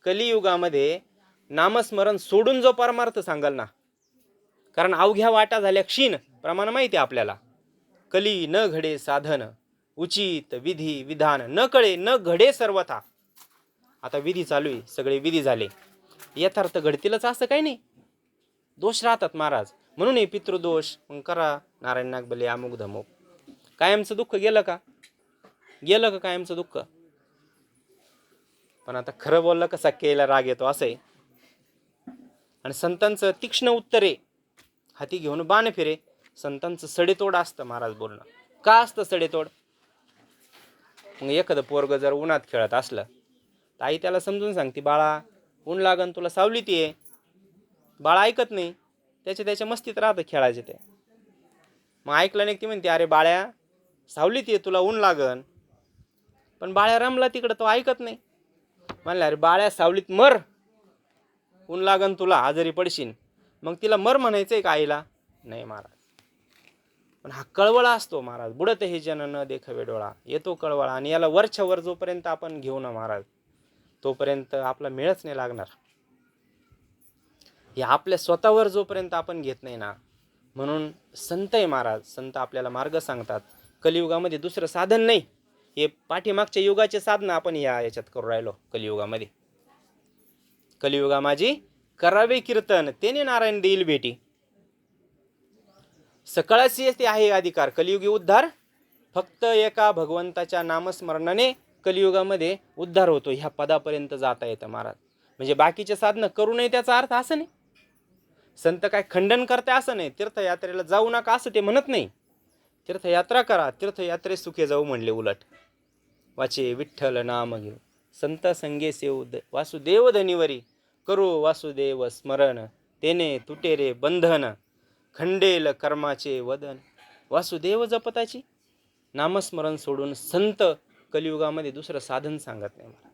कलियुगामध्ये नामस्मरण सोडून जो परमार्थ सांगाल ना, कारण अवघ्या वाटा झाल्या क्षीण, प्रमाण माहिती आहे आपल्याला. कली न घडे साधन, उचित विधी विधान न कळे न घडे सर्वथा. आता विधी चालू आहे, सगळे विधी झाले, यथार्थ घडतीलच असं काही नाही, दोष राहतात महाराज. म्हणून हे पितृदोष मग करा, नारायण नागबले अमुक धमुक. कायमचं दुःख गेलं का? गेलं का कायमचं दुःख? पण आता खरं बोललं कसा केला राग येतो असं आहे. आणि संतांचं तीक्ष्ण उत्तरे हाती घेऊन बाण फिरे. संतांचं सडेतोड असतं महाराज बोलणं. का असतं सडेतोड? मग एखादं पोरग जर उन्हात खेळत असलं तर आई त्याला समजून सांगते, बाळा ऊन लागन तुला, सावली ती आहे. बाळा ऐकत नाही, त्याच्या मस्तीत राहतं खेळायचे ते. मग ऐकलं नाही, ती म्हणते अरे बाळ्या सावली ती आहे, तुला ऊन लागन. पण बाळ्या रमला तिकडं, तो ऐकत नाही. म्हणलं अरे बाळ्या सावलीत मर, ऊन लागन तुला, आजारी पडशील. मग तिला मर म्हणायचंय का आईला? नाही महाराज. पण हा कळवळा असतो महाराज. बुडत हे जन न देखावे डोळा, येतो कळवळा. आणि याला वरच्या वर जोपर्यंत आपण घेऊ ना महाराज, तोपर्यंत आपला मेळच नाही लागणार. हे आपल्या स्वतःवर जोपर्यंत आपण घेत नाही ना. म्हणून संत आहे महाराज, संत आपल्याला मार्ग सांगतात. कलियुगामध्ये दुसरं साधन नाही. हे पाठीमागच्या युगाचे साधनं आपण याच्यात करू राहिलो कलियुगामध्ये. कलियुगा माझी करावे कीर्तन, तेने नारायण देईल भेटी. सकळाशी ते आहे अधिकार, कलियुगी उद्धार फक्त एका भगवंताच्या नामस्मरणाने कलियुगामध्ये उद्धार होतो. ह्या पदापर्यंत जाता येतं महाराज. म्हणजे बाकीचे साधनं करू नये त्याचा अर्थ असं नाही. संत काय खंडन करते असं नाही. तीर्थयात्रेला जाऊ नका असं ते म्हणत नाही. तीर्थयात्रा करा, तीर्थयात्रे सुखे जाऊ म्हणले. उलट वाचे विठ्ठल नाम घेऊ, संत संगे सेव वासुदेव धनिवरी, करू वासुदेव स्मरण, तेने तुटे रे बंधन, खंडेल कर्माचे वदन. वासुदेव जपताची नामस्मरण सोडून संत कलियुगामध्ये दुसरं साधन सांगत नाही मला.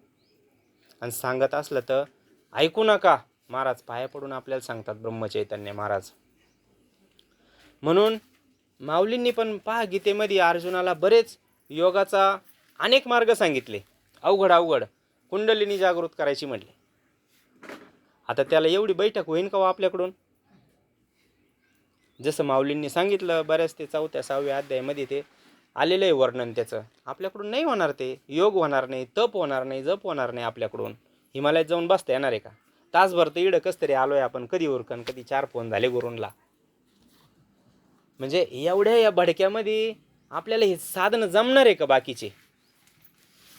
आणि सांगत असलं तर ऐकू नका. महाराज पाया पडून आपल्याला सांगतात ब्रह्मचैतन्य महाराज. म्हणून माऊलींनी पण पहा गीतेमध्ये अर्जुनाला बरेच योगाचा अनेक मार्ग सांगितले. अवघड कुंडलिनी जागृत करायची म्हटले. आता त्याला एवढी बैठक होईन का आपल्याकडून? जसं माऊलींनी सांगितलं बऱ्याच ते 4व्या 6व्या अध्यायामध्ये ते आलेलं आहे वर्णन त्याचं. आपल्याकडून नाही होणार ते. योग होणार नाही, तप होणार नाही, जप होणार नाही आपल्याकडून. हिमालयात जाऊन बसता येणार आहे का? तासभर तर इडं कस तरी आलोय आपण. कधी उरकन, कधी 4 फोन झाले गुरूंला. म्हणजे एवढ्या या भडक्यामध्ये आपल्याला हे साधन जमणार आहे का बाकीचे?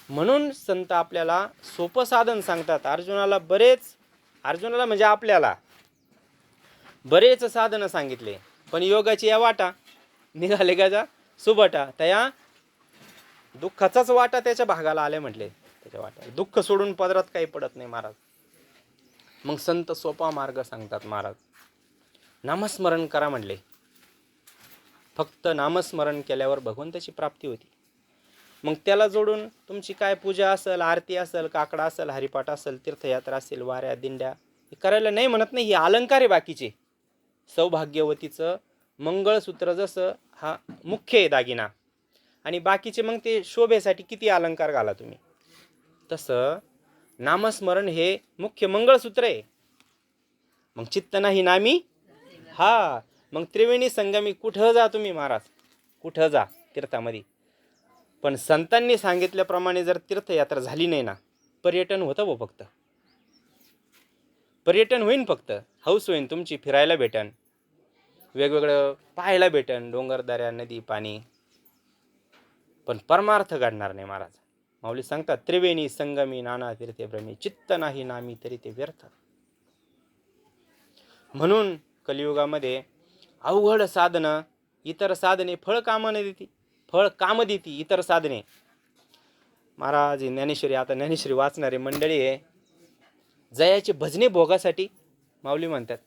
म्हणून संत आपल्याला सोपं साधन सांगतात. अर्जुनाला म्हणजे आपल्याला बरेच साधनं सांगितले. पण योगाची या वाटा निघाले का जा सुबटा, त्या दुःखाचाच वाटा त्याच्या भागाला आले म्हटले. त्याच्या वाट्याला दुःख सोडून पदरात काही पडत नाही महाराज. मग संत सोपा मार्ग सांगतात महाराज. नामस्मरण करा म्हटले. फक्त नामस्मरण केल्यावर भगवंताची प्राप्ती होती. मग त्याला जोडून तुमची काय पूजा असेल, आरती असेल, काकडा असेल, हरिपाठ असेल, तीर्थयात्रा असेल, वाऱ्या दिंड्या हे करायला नाही म्हणत नाही. हे अलंकार आहे बाकीचे. सौभाग्यवतीचं मंगळसूत्र जसं हा मुख्य आहे दागिना, आणि बाकीचे मग ते शोभेसाठी किती अलंकार घाला तुम्ही, तसं नामस्मरण हे मुख्य मंगळसूत्र आहे. मग चित्त नाही नामी. हा मग त्रिवेणी संगमी कुठं जा तुम्ही महाराज, कुठं जा तीर्थामध्ये. पण संतांनी सांगितल्याप्रमाणे जर तीर्थयात्रा झाली नाही ना, पर्यटन होतं व फक्त पर्यटन होईन. फक्त हौस होईन तुमची, फिरायला भेटन, वेगवेगळं पाहायला भेटन, डोंगरदऱ्या, नदी, पाणी. पण परमार्थ घडणार नाही महाराज. माऊली सांगतात त्रिवेणी संगमी नाना तीर्थे भ्रमी, चित्त नाही नामी तरी ते व्यर्थ. म्हणून कलियुगामध्ये अवघड साधनं, इतर साधने फळ काम देती इतर साधने. महाराज ज्ञानेश्वरी, आता ज्ञानेश्वरी वाचणारे मंडळी आहे, जयाचे भजने भोगासाठी माऊली म्हणतात.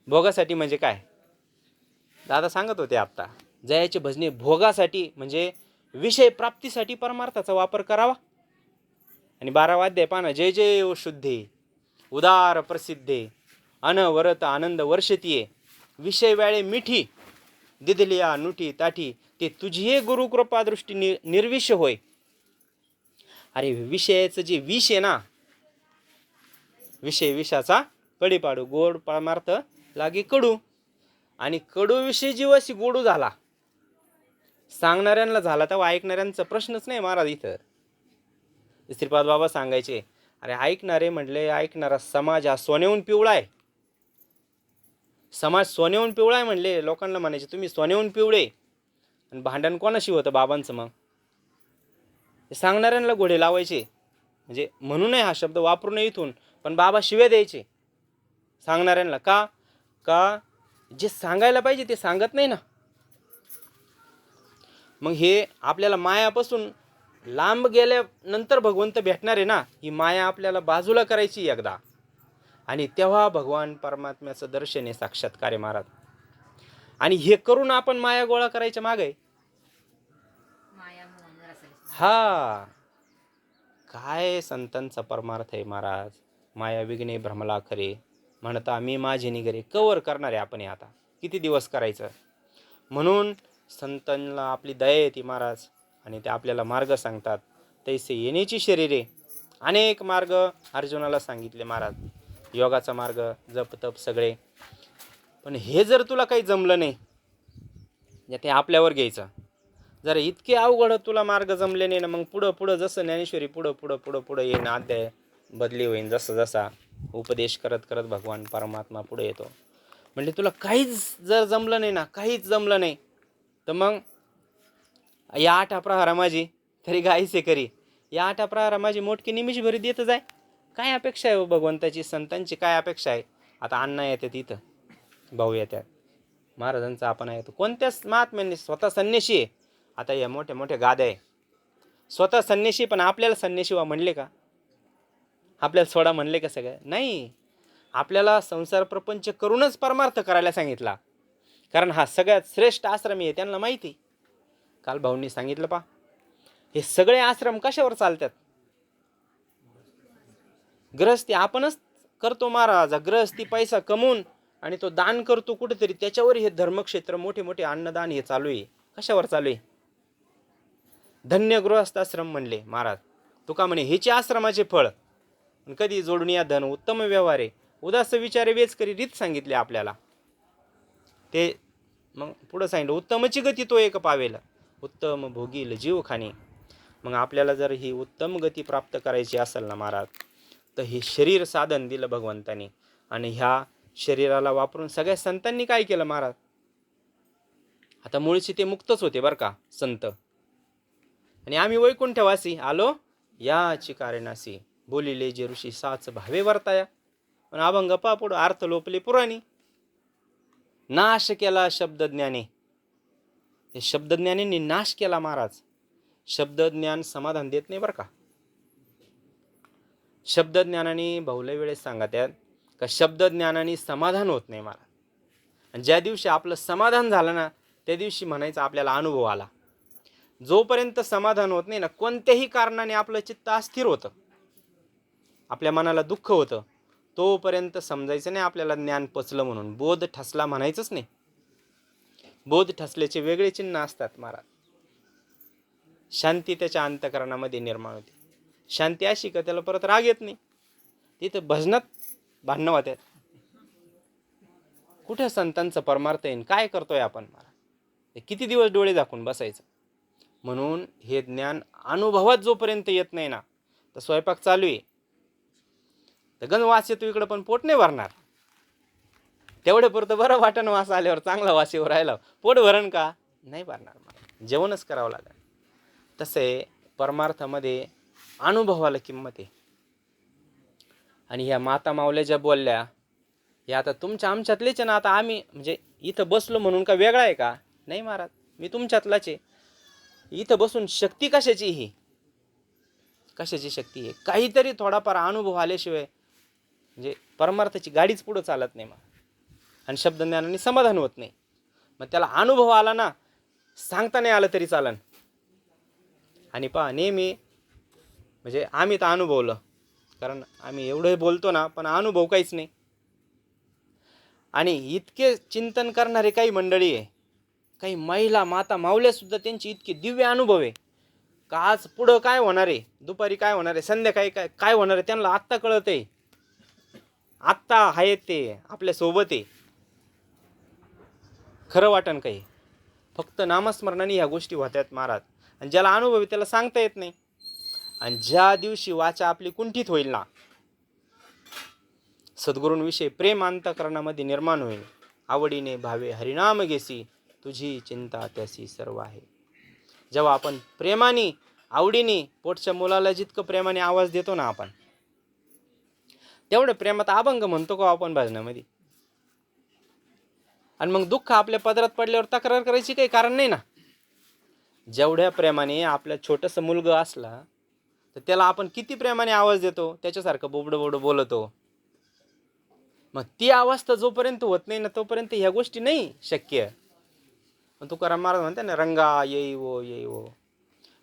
भोगासाठी म्हणजे काय? दादा सांगत होते आत्ता. जयाचे भजने भोगासाठी म्हणजे विषय प्राप्तीसाठी परमार्थाचा वापर करावा. आणि 12वा अध्याय पाना, जय जय ओ शुद्धे उदार प्रसिद्धे, अनवरत आनंद वर्षतीये, विषय वेळे मिठी दिदलिया नुठी ताठी, ते तुझी गुरुकृपा दृष्टी निर्विष होय. अरे विषयाचं जे विष आहे ना, विषय विषाचा कडी पाडू, गोड परमार्थ लागे कडू. आणि कडू विषय जीवाशी गोडू झाला, सांगणाऱ्यांना झाला तर ऐकणाऱ्यांचा प्रश्नच नाही महाराज. इथं श्रीपाद बाबा सांगायचे, अरे ऐकणारे म्हटले, ऐकणारा समाज हा सोन्याहून पिवळा आहे. समाज सोन्याहून पिवळा आहे म्हणले. लोकांना म्हणायचे तुम्ही सोन्याहून पिवळे. आणि भांडण कोणाशी होतं? बाबांचं. मग सांगणाऱ्यांना घोडे लावायचे. म्हणजे म्हणून हा शब्द वापरू नये इथून, पण बाबा शिव्या द्यायचे सांगणाऱ्यांना. का जे सांगायला पाहिजे ते सांगत नाही ना. मग हे आपल्याला मायापासून लांब गेल्यानंतर भगवंत भेटणार आहे ना. ही माया आपल्याला बाजूला करायची एकदा, आणि तेव्हा भगवान परमात्म्याचं दर्शन आहे, साक्षात्कार आहे महाराज. आणि हे करून आपण माया गोळा करायच्या मागे हा काय संतांचा परमार्थ आहे महाराज. माया विघ्ने भ्रमला खरे, म्हणता मी माझे निगरे. कवर करणार आहे आपण आता किती दिवस करायचं. म्हणून संतांना आपली दया येते महाराज, आणि ते आपल्याला मार्ग सांगतात. तैसे येण्याची शरीरे अनेक मार्ग अर्जुनाला सांगितले महाराज, योगाचा मार्ग, जप तप सगळे. पण हे जर तुला काही जमलं नाही, ते आपल्यावर घ्यायचं. जर इतके अवघड तुला मार्ग जमले नाही ना, मग पुढं पुढं जसं ज्ञानेश्वरी पुढं पुढं पुढं पुढं येईन, अध्याय बदली होईन, जसं जसा उपदेश करत करत भगवान परमात्मा पुढे येतो. म्हणजे तुला काहीच जर जमलं नाही ना, काहीच जमलं नाही, तर मग या 8 प्रहारा माझी तरी गायसे करी, या 8 प्रहारा माझी मोठकी निमिष भरी देत जाय. काय अपेक्षा आहे हो भगवंताची, संतांची काय अपेक्षा आहे? आता अण्णा येतात इथं, भाऊ येतात, महाराजांचा आपण आहे, कोणत्याच महात्म्यांनी स्वतः संन्याशी आहे. आता या मोठ्या मोठ्या गाद्या आहे, स्वतः संन्याशी, पण आपल्याला संन्याशी व्हा म्हणले का? आपल्याला सोडा म्हणले का? सगळं नाही. आपल्याला संसार प्रपंच करूनच परमार्थ करायला सांगितला, कारण हा सगळ्यात श्रेष्ठ आश्रमी आहे, त्यांना माहिती. काल भाऊंनी सांगितलं पा, हे सगळे आश्रम कशावर चालतात? ग्रहस्थी आपणच करतो महाराज, ग्रहस्थी पैसा कमवून आणि तो दान करतो कुठेतरी, त्याच्यावर हे धर्मक्षेत्र मोठे मोठे अन्नदान हे चालू आहे. कशावर चालू आहे? धन्य गृहस्थाश्रम म्हणले महाराज. तुका म्हणे हेचे आश्रमाचे फळ, कधी जोडून या धन उत्तम व्यवहारे, उदास विचारे वेच करी, रीत सांगितले आपल्याला. ते मग पुढं सांगितलं, उत्तमची गती तो एक पावेल, उत्तम भोगील जीव खाणी. मग आपल्याला जर ही उत्तम गती प्राप्त करायची असेल ना महाराज, तर हे शरीर साधन दिलं भगवंतानी. आणि ह्या शरीराला वापरून सगळ्या संतांनी काय केलं महाराज? आता मुळशी ते मुक्तच होते बरं का संत, आणि आम्ही वैकुंठवासी आलो याची कारणासी, बोलिले जे ऋषी साच भावे वर्ताया. पण अभंग पुढं अर्थ लोपले पुराणी. नाश केला शब्दज्ञाने, हे शब्दज्ञानींनी नाश केला महाराज. शब्दज्ञान समाधान देत नाही बरं का. शब्दज्ञानाने बहुलय वेळेस सांगत आहेत का, शब्दज्ञानाने समाधान होत नाही महाराज. आणि ज्या दिवशी आपलं समाधान झालं ना, त्या दिवशी म्हणायचं आपल्याला अनुभव आला. जोपर्यंत समाधान होत नाही ना, कोणत्याही कारणाने आपलं चित्त अस्थिर होतं, आपल्या मनाला दुःख होतं, तोपर्यंत समजायचं नाही आपल्याला ज्ञान पचलं म्हणून. बोध ठसला म्हणायचंच नाही. बोध ठसल्याचे वेगळे चिन्ह असतात महाराज. शांती त्याच्या अंतःकरणामध्ये निर्माण होते. शांती अशी का त्याला परत राग येत नाही. तिथं भजनात भांडणं होत्यात. कुठे संतांचं परमार्थ येईन? काय करतोय आपण महाराज? किती दिवस डोळे झाकून बसायचं? म्हणून हे ज्ञान अनुभवात जोपर्यंत येत नाही ना, तर स्वयंपाक चालू आहे, तर गण वास येतो इकडं, पण पोट नाही भरणार. तेवढे पुरतं बरं वाटण, वास आल्यावर चांगला वास येऊ राहिला, पोट भरण का? नाही भरणार, जेवणच करावं लागेल. तसे परमार्थामध्ये अनुभवाला किंमत आहे. आणि ह्या माता माऊल्या ज्या बोलल्या, हे आता तुमच्या आमच्यातलेच ना. आता आम्ही म्हणजे इथं बसलो म्हणून का वेगळा आहे का? नाही महाराज, मी तुमच्यातलाच आहे. इथं बसून शक्ती कशाची? ही कशाची शक्ती आहे? काहीतरी थोडाफार अनुभव आल्याशिवाय म्हणजे परमार्थाची गाडीच पुढं चालत नाही. मग आणि शब्दज्ञानाने समाधान होत नाही. मग त्याला अनुभव आला ना, सांगता नाही आलं तरी चालन. आणि पहा, नेहमी म्हणजे आम्ही तर अनुभवलं, कारण आम्ही एवढं बोलतो ना, पण अनुभव काहीच नाही. आणि इतके चिंतन करणारे काही मंडळी आहे, काही महिला माता माऊल्या सुद्धा, त्यांची इतके दिव्य अनुभव आहे का आज पुढं काय होणार आहे, दुपारी काय होणार आहे, संध्याकाळी काय काय होणार आहे, त्यांना आत्ता कळत आहे. आत्ता आहेत ते आपल्या सोबत आहे. खरं वाटण काही, फक्त नामस्मरणाने ह्या गोष्टी होत्यात महाराज. आणि ज्याला अनुभव आहे त्याला सांगता येत नाही. आणि ज्या दिवशी वाचा आपली कुंठित होईल ना, सद्गुरूंविषयी प्रेम अंतःकरणामध्ये निर्माण होईल. आवडीने भावे हरिनाम घेसी, तुझी चिंता त्यासी सर्व आहे. जेव्हा आपण प्रेमाने आवडीने पोटच्या मुलाला जितकं प्रेमाने आवाज देतो ना आपण, तेवढं प्रेमात अभंग म्हणतो का आपण भजनामध्ये? आणि मग दुःख आपल्या पदरात पडल्यावर तक्रार करायची काही कारण नाही ना. जेवढ्या प्रेमाने आपल्या छोटंसं मुलगा असला तर त्याला आपण किती प्रेमाने आवाज देतो, त्याच्यासारखं बोबडं बोबडं बोलतो. मग ती अवस्था जोपर्यंत होत नाही ना, तोपर्यंत ह्या गोष्टी नाही शक्य. मग तुकाराम महाराज म्हणते ना, रंगा येई वो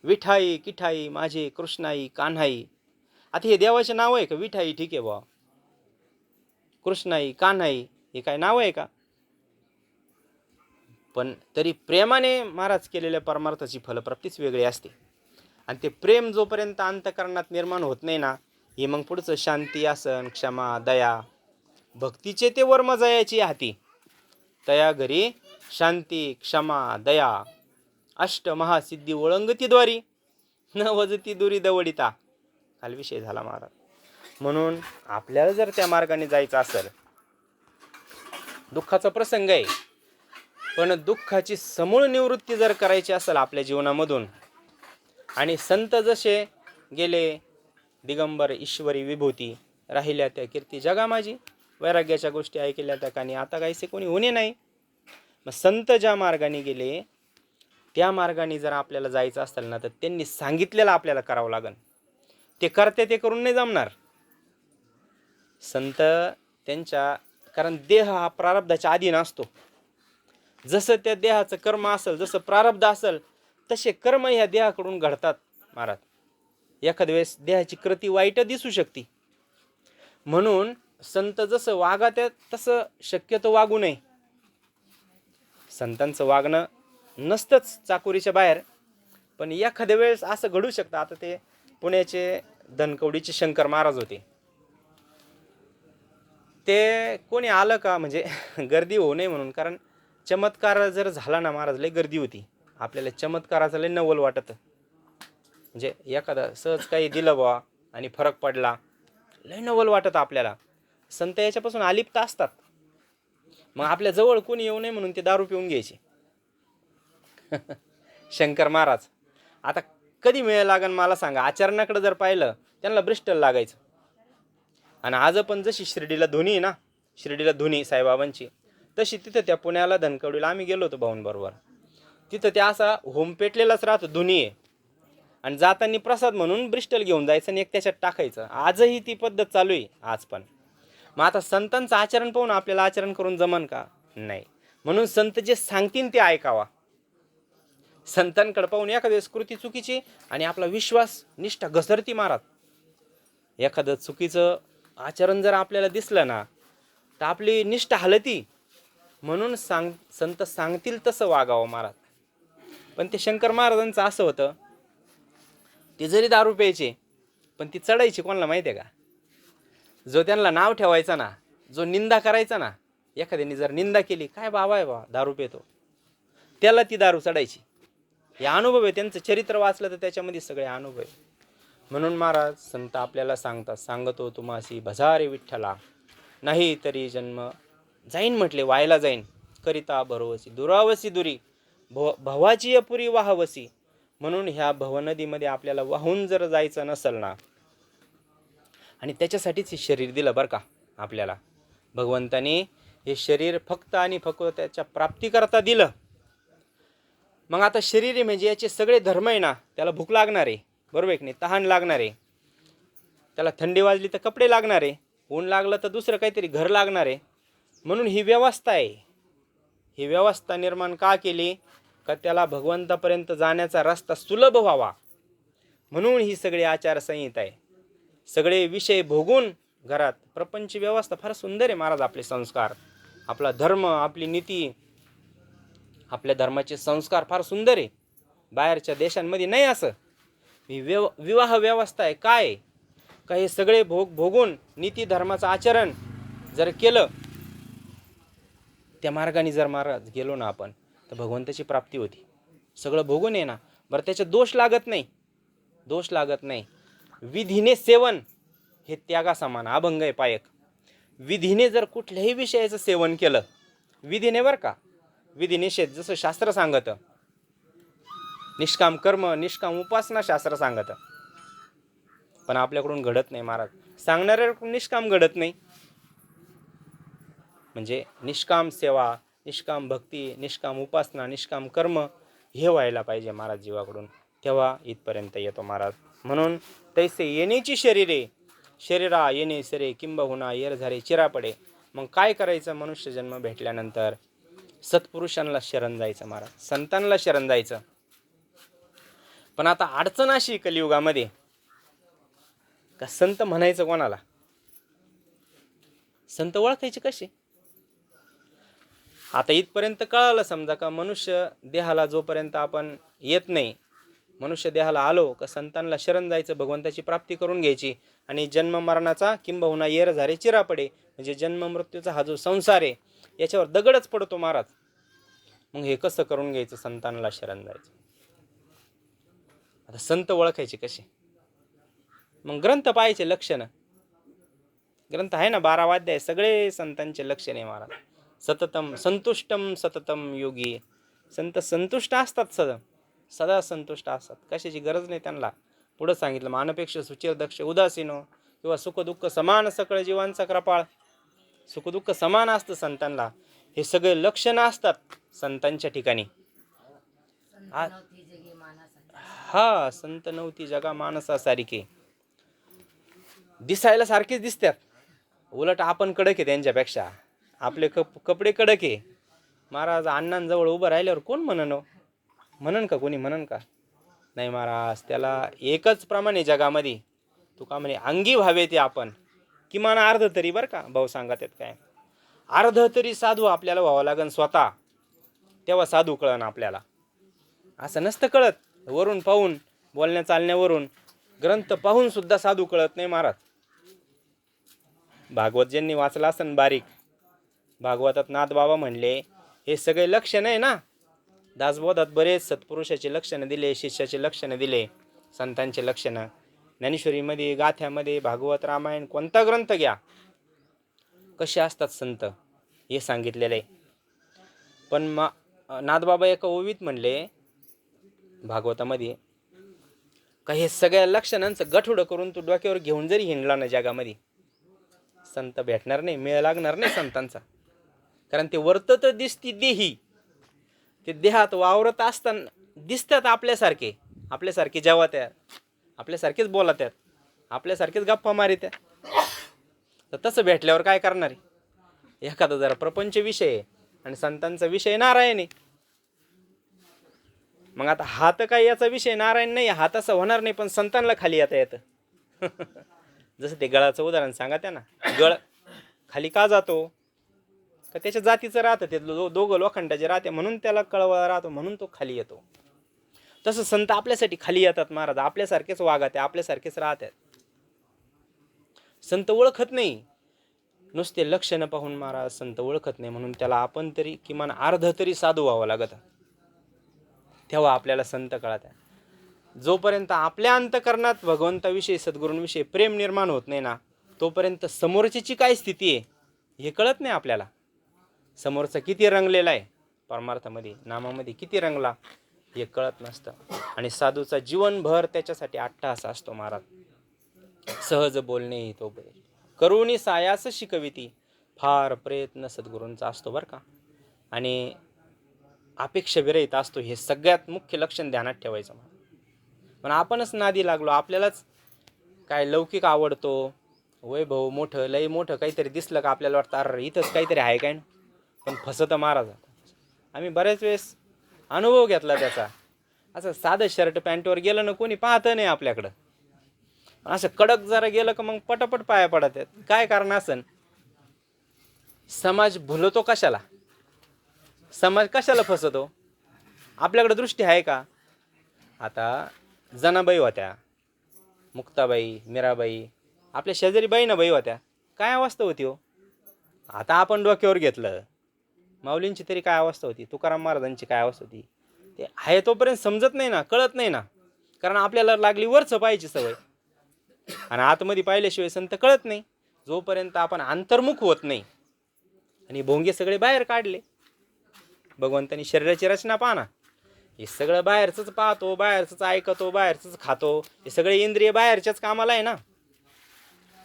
विठाई किठाई माझे कृष्णाई कान्हाई. आता हे देवाचे नाव आहे का? विठाई ठीक आहे बा, कृष्णाई कान्हाई हे काय नाव आहे का? पण तरी प्रेमाने महाराज केलेल्या परमार्थाची फलप्राप्तीच वेगळी असते. आणि ते प्रेम जोपर्यंत अंतःकरणात निर्माण होत नाही ना, हे मग पुढचं शांती आसन, क्षमा, दया, भक्तीचे ते वर्म जयाची हाती, तया घरी शांती, क्षमा, दया, अष्ट महासिद्धी ओळंगतीद्वारी, न वजती दुरी दवडिता. हा विषय झाला महाराज. म्हणून आपल्याला जर त्या मार्गाने जायचं असेल, दुःखाचा प्रसंग आहे, पण दुःखाची समूळ निवृत्ती जर करायची असेल आपल्या जीवनामधून, आणि संत जसे गेले दिगंबर ईश्वरी विभूती, राहिल्या त्या कीर्ती जगा माझी, वैराग्याच्या गोष्टी ऐकल्या त्या कानी आता काहीसे कोणी होणे नाही. मग संत ज्या मार्गाने गेले त्या मार्गाने जर आपल्याला जायचं असेल ना, तर त्यांनी सांगितलेलं आपल्याला करावं लागेल. ते करते ते करून नाही जमणार. संत त्यांच्या, कारण देह हा प्रारब्धाच्या अधीन असतो. जसं त्या देहाचं कर्म असेल, जसं प्रारब्ध असेल, तसे कर्म ह्या देहाकडून घडतात महाराज. एखाद्या वेळेस देहाची कृती वाईट दिसू शकते, म्हणून संत जसं वागात्यात तसं शक्यतो वागू नये. संतांचं वागणं नसतंच चाकोरीच्या बाहेर, पण एखाद्या वेळेस असं घडू शकतं. आता ते पुण्याचे धनकवडीचे शंकर महाराज होते, ते कोणी आलं का म्हणजे गर्दी होऊ नये म्हणून, कारण चमत्कार जर झाला ना महाराज, लय गर्दी होती. आपल्याला चमत्काराचं लय नवल वाटतं. म्हणजे एखादा सहज काही दिलं बा आणि फरक पडला, लय नवल वाटत आपल्याला. संत याच्यापासून अलिप्त असतात. मग आपल्या जवळ कोणी येऊ नये म्हणून ते दारू पिऊन घ्यायचे. शंकर महाराज आता कधी मिळेल लागन मला सांगा. आचरणाकडे जर पाहिलं त्यांना ब्रिस्टल लागायचं. आणि आज पण जशी शिर्डीला धुनी आहे ना, शिर्डीला धुनी साईबाबांची, तशी तिथं त्या पुण्याला धनकवडीला आम्ही गेलो होतो भाऊंबरोबर. तिथं त्या असा होम पेटलेलाच राहतो, धुनी आहे, आणि जाताना प्रसाद म्हणून ब्रिस्टल घेऊन जायचं आणि एक त्याच्यात टाकायचं. आजही ती पद्धत चालू आहे आज पण. मग आता संतांचं आचरण पाहून आपल्याला आचरण करून जमन का? नाही. म्हणून संत जे सांगतील ते ऐकावा. संतांकडे पाहून एखाद्या वेळेस कृती चुकीची आणि आपला विश्वास निष्ठा घसरती महाराज. एखादं चुकीचं आचरण जर आपल्याला दिसलं ना, तर आपली निष्ठा हलती. म्हणून संत सांगतील तसं वागावं महाराज. पण ते शंकर महाराजांचं असं होतं, ते जरी दारू प्यायचे पण ती चढायची कोणाला माहिती आहे का? जो त्यांना नाव ठेवायचा ना, जो निंदा करायचा ना, एखाद्याने जर निंदा केली, काय बाबा आहे बा दारू पितो, त्याला ती दारू चढायची. हे अनुभव आहे. त्यांचं चरित्र वाचलं तर त्याच्यामध्ये सगळे अनुभव आहे. म्हणून महाराज संत आपल्याला सांगतात, सांगतो तुम्हासी भजारे विठ्ठला, नाही तरी जन्म जाईन म्हटले वायला जाईन, करिता भरवसी दुरावसी दुरी, भवाची अपुरी वाहवसी. म्हणून ह्या भवनदीमध्ये आपल्याला वाहून जर जायचं नसेल ना, आणि त्याच्यासाठीच हे शरीर दिलं बरं का आपल्याला. भगवंताने हे शरीर फक्त आणि फक्त त्याच्या प्राप्तीकरता दिलं. मग आता शरीर आहे म्हणजे याचे सगळे धर्म आहे ना, त्याला भूक लागणार आहे, बरोबर आहे की नाही? तहान लागणार आहे, त्याला थंडी वाजली तर कपडे लागणार आहे, ऊन लागलं तर दुसरं काहीतरी घर लागणार आहे. म्हणून ही व्यवस्था आहे. ही व्यवस्था निर्माण का केली? का त्याला भगवंतापर्यंत जाण्याचा रस्ता सुलभ व्हावा. म्हणून ही सगळी आचारसंहिता आहे. सगळे विषय भोगून घरात प्रपंच व्यवस्था फार सुंदर आहे महाराज. आपले संस्कार, आपला धर्म, आपली नीती, आपल्या धर्माचे संस्कार फार सुंदर आहे. बाहेरच्या देशांमध्ये नाही असं. विवाह व्यवस्था आहे काय का हे सगळे भोगून नीती धर्माचं आचरण जर केलं, त्या मार्गाने जर महाराज गेलो ना आपण, तर भगवंताची प्राप्ती होती. सगळं भोगून आहे ना, बरं त्याच्यात दोष लागत नाही, दोष लागत नाही. विधीने सेवन हे त्यागा समान, अभंग आहे पायक. विधीने जर कुठल्याही विषयाचं सेवन केलं, विधीने बरं का, विधी निषेध जसं शास्त्र सांगतं, निष्काम कर्म निष्काम उपासना शास्त्र सांगतं, पण आपल्याकडून घडत नाही महाराज. सांगणाऱ्याकडून निष्काम घडत नाही. म्हणजे निष्काम सेवा, निष्काम भक्ती, निष्काम उपासना, निष्काम कर्म हे व्हायला पाहिजे महाराज जीवाकडून, तेव्हा इथपर्यंत येतो महाराज. म्हणून तैसे येण्याची शरीरे, शरीरा येणे सरे किंबहुना येर झारे चिरा पडे. मग काय करायचं? मनुष्य जन्म भेटल्यानंतर सत्पुरुषांना शरण जायचं महाराज, संतांना शरण जायचं. पण आता अडचण अशी कलियुगामध्ये का संत म्हणायचं कोणाला? संत ओळखायचे कसे? आता इथपर्यंत कळालं समजा का मनुष्य देहाला जोपर्यंत आपण येत नाही मनुष्य देहाला आलो का संतांना शरण जायचं, भगवंताची प्राप्ती करून घ्यायची आणि जन्म मरणाचा किंबहुना येर झारे चिरा पडे, म्हणजे जन्म मृत्यूचा हा जो संसार आहे याच्यावर दगडच पडतो महाराज. मग हे कसं करून घ्यायचं, संतांना शरण जायचं. आता संत ओळखायचे कसे? मग ग्रंथ पाहायचे, लक्षणं. ग्रंथ आहे ना, 12 वाद्य सगळे संतांचे लक्षण आहे महाराज. सततम संतुष्टम सततम योगी. संत संतुष्ट असतात, सदा संतुष्ट असतात, कशाची गरज नाही त्यांना. पुढं सांगितलं, मानपेक्ष सुचिर दक्ष उदासीनो, किंवा सुखदुःख समान सकळ जीवांचा कृपाळ. सुखदुःख समान असतं संतांना. हे सगळे लक्षणं असतात संतांच्या ठिकाणी. हा, संत नव्हती जगा माणसासारखे. दिसायला सारखेच दिसतात, उलट आपण कडक आहे त्यांच्यापेक्षा. आपले कपडे कडक आहे. महाराज अण्णांजवळ उभं राहिल्यावर कोण म्हणन का कोणी म्हणन का? नाही महाराज, त्याला एकच प्रमाणे जगामध्ये तुका म्हणे अंगी व्हावे ते आपण. किमान अर्ध तरी, बरं का भाऊ सांगत आहेत काय, अर्ध तरी साधू आपल्याला व्हावं लागन स्वतः, तेव्हा साधू कळन आपल्याला. असं नसतं कळत वरून पाहून, बोलण्या चालण्यावरून, ग्रंथ पाहून सुद्धा साधू कळत नाही महाराज. भागवत ज्यांनी वाचला असन बारीक, भागवतात नाथबाबा म्हणले हे सगळे लक्षण आहे ना. दासबोधात बरेच सत्पुरुषाचे लक्षणं दिले, शिष्याचे लक्षणं दिले, संतांचे लक्षणं. ज्ञानेश्वरीमध्ये, गाथ्यामध्ये, भागवत, रामायण, कोणता ग्रंथ घ्या, कसे असतात संत हे सांगितलेले. पण नाथबाबा एका ओवीत म्हणले भागवतामध्ये का हे सगळ्या लक्षणांचं गठुडं करून तू डोक्यावर घेऊन जरी हिंडला ना जगामध्ये, संत भेटणार नाही, मेळ लागणार नाही संतांचा. कारण ते वर्तत दिसती देही, ते देहात वावरत असताना दिसतात आपल्यासारखे, आपल्यासारखे जेव्हा त्या आपल्यासारखेच बोलत आहेत, आपल्यासारखेच गप्पा मारित आहेत. तर तसं भेटल्यावर काय करणार आहे? एखादा जरा प्रपंच विषय आहे आणि संतांचा विषय नारायण आहे. मग आता हा तर काही याचा विषय नारायण नाही, हा तसं होणार नाही, पण संतांना खाली येतं. जसं ते गळाचं उदाहरण सांगा त्या ना, गळ खाली का जातो? का त्याच्या जातीचं राहतं, ते दोघं लोखंडाचे राहते म्हणून त्याला कळवा राहतो, म्हणून तो खाली येतो. तसं संत आपल्यासाठी खाली येतात महाराज, आपल्यासारखेच वागत, आपल्यासारखेच राहतात. संत ओळखत नाही, नुसते लक्षणं पाहून महाराज संत ओळखत नाही, म्हणून त्याला आपण तरी किमान अर्ध तरी साधू व्हावं लागत, तेव्हा आपल्याला संत कळत. जोपर्यंत आपल्या अंतकरणात भगवंताविषयी, सद्गुरूंविषयी प्रेम निर्माण होत नाही ना, तोपर्यंत समोरच्याची काय स्थिती आहे हे कळत नाही आपल्याला. समोरचा किती रंगलेला आहे परमार्थामध्ये, नामामध्ये किती रंगला हे कळत नसतं. आणि साधूचा जीवनभर त्याच्यासाठी अट्टहास असतो महाराज. सहज बोलणे तो करुणी सायास शिकविती, फार प्रयत्न सद्गुरूंचा असतो बरं का. आणि अपेक्षा विरहित असतो, हे सगळ्यात मुख्य लक्षण ध्यानात ठेवायचं. पण आपणच नादी लागलो, आपल्यालाच काय लौकिक आवडतो, वैभव मोठं, लय मोठं काहीतरी दिसलं का आपल्याला वाटतं अरे इथंच काहीतरी आहे काय, पण फसतं महाराज. आम्ही बऱ्याच वेळेस अनुभव घेतला त्याचा. असं साधं शर्ट पॅन्टवर गेलं ना कोणी पाहतं नाही आपल्याकडं, असं कडक जरा गेलं का मग पटापट पाया पडत आहेत. काय कारण असन? समाज भुलतो कशाला, समाज कशाला फसतो? आपल्याकडे दृष्टी आहे का? आता जनाबाई होत्या, मुक्ताबाई, मीराबाई, आपल्या शेजारी बहिणाबाई होत्या, काय अवस्था होती हो? आता आपण डोक्यावर घेतलं. माऊलींची तरी काय अवस्था होती, तुकाराम महाराजांची काय अवस्था होती, ते आहे तोपर्यंत समजत नाही ना, कळत नाही ना. कारण आपल्याला लागली वरचं पाहायची सवय, आणि आतमध्ये पाहिल्याशिवाय संत कळत नाही. जोपर्यंत आपण अंतर्मुख होत नाही. आणि भोंगे सगळे बाहेर काढले. भगवंतानी शरीराची रचना पाहा ना, हे सगळं बाहेरचंच पाहतो, बाहेरचंच ऐकतो, बाहेरचंच खातो, हे सगळे इंद्रिय बाहेरच्याच कामाला आहे ना.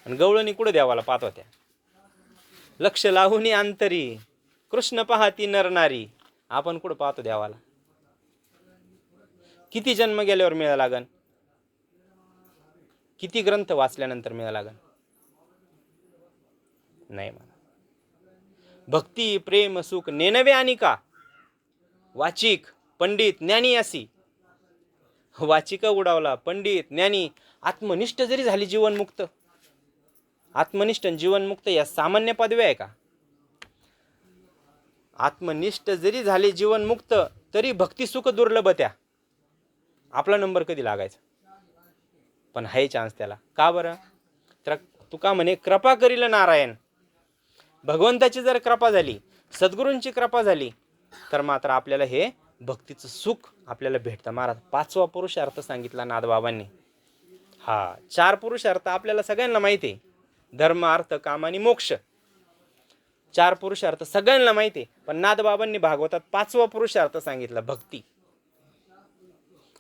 आणि गवळणी कुठं देवाला पाहत होत्या? लक्ष लावून अंतरी कृष्ण पाहती नरनारी, आपण कुठं पाहतो देवाला? किती जन्म गेल्यावर मिळा लागन, किती ग्रंथ वाचल्यानंतर मिळा लागन? नाही मला. भक्ती प्रेम सुख नेनवे आणि का, वाचिक पंडित ज्ञानी असी. वाचिका उडावला, पंडित ज्ञानी, आत्मनिष्ठ जरी झाली जीवनमुक्त, आत्मनिष्ठ जीवनमुक्त या सामान्य पदवी आहे का? आत्मनिष्ठ जरी झाले जीवनमुक्त तरी भक्ती सुख दुर्लभ त्या. आपला नंबर कधी लागायचा. पण आहे चान्स त्याला. का बरं? तर तुका म्हणे कृपा करील नारायण. भगवंताची जर कृपा झाली, सद्गुरूंची कृपा झाली, तर मात्र आपल्याला हे भक्तीचं सुख आपल्याला भेटतं. महाराज 5वा पुरुषार्थ सांगितला नाथबाबांनी. हा 4 पुरुषार्थ आपल्याला सगळ्यांना माहिती आहे. धर्म, अर्थ, काम आणि मोक्ष. 4 पुरुषार्थ सगळ्यांना माहिती आहे. पण नाथबाबांनी भागवतात 5वा पुरुषार्थ सांगितला, भक्ती.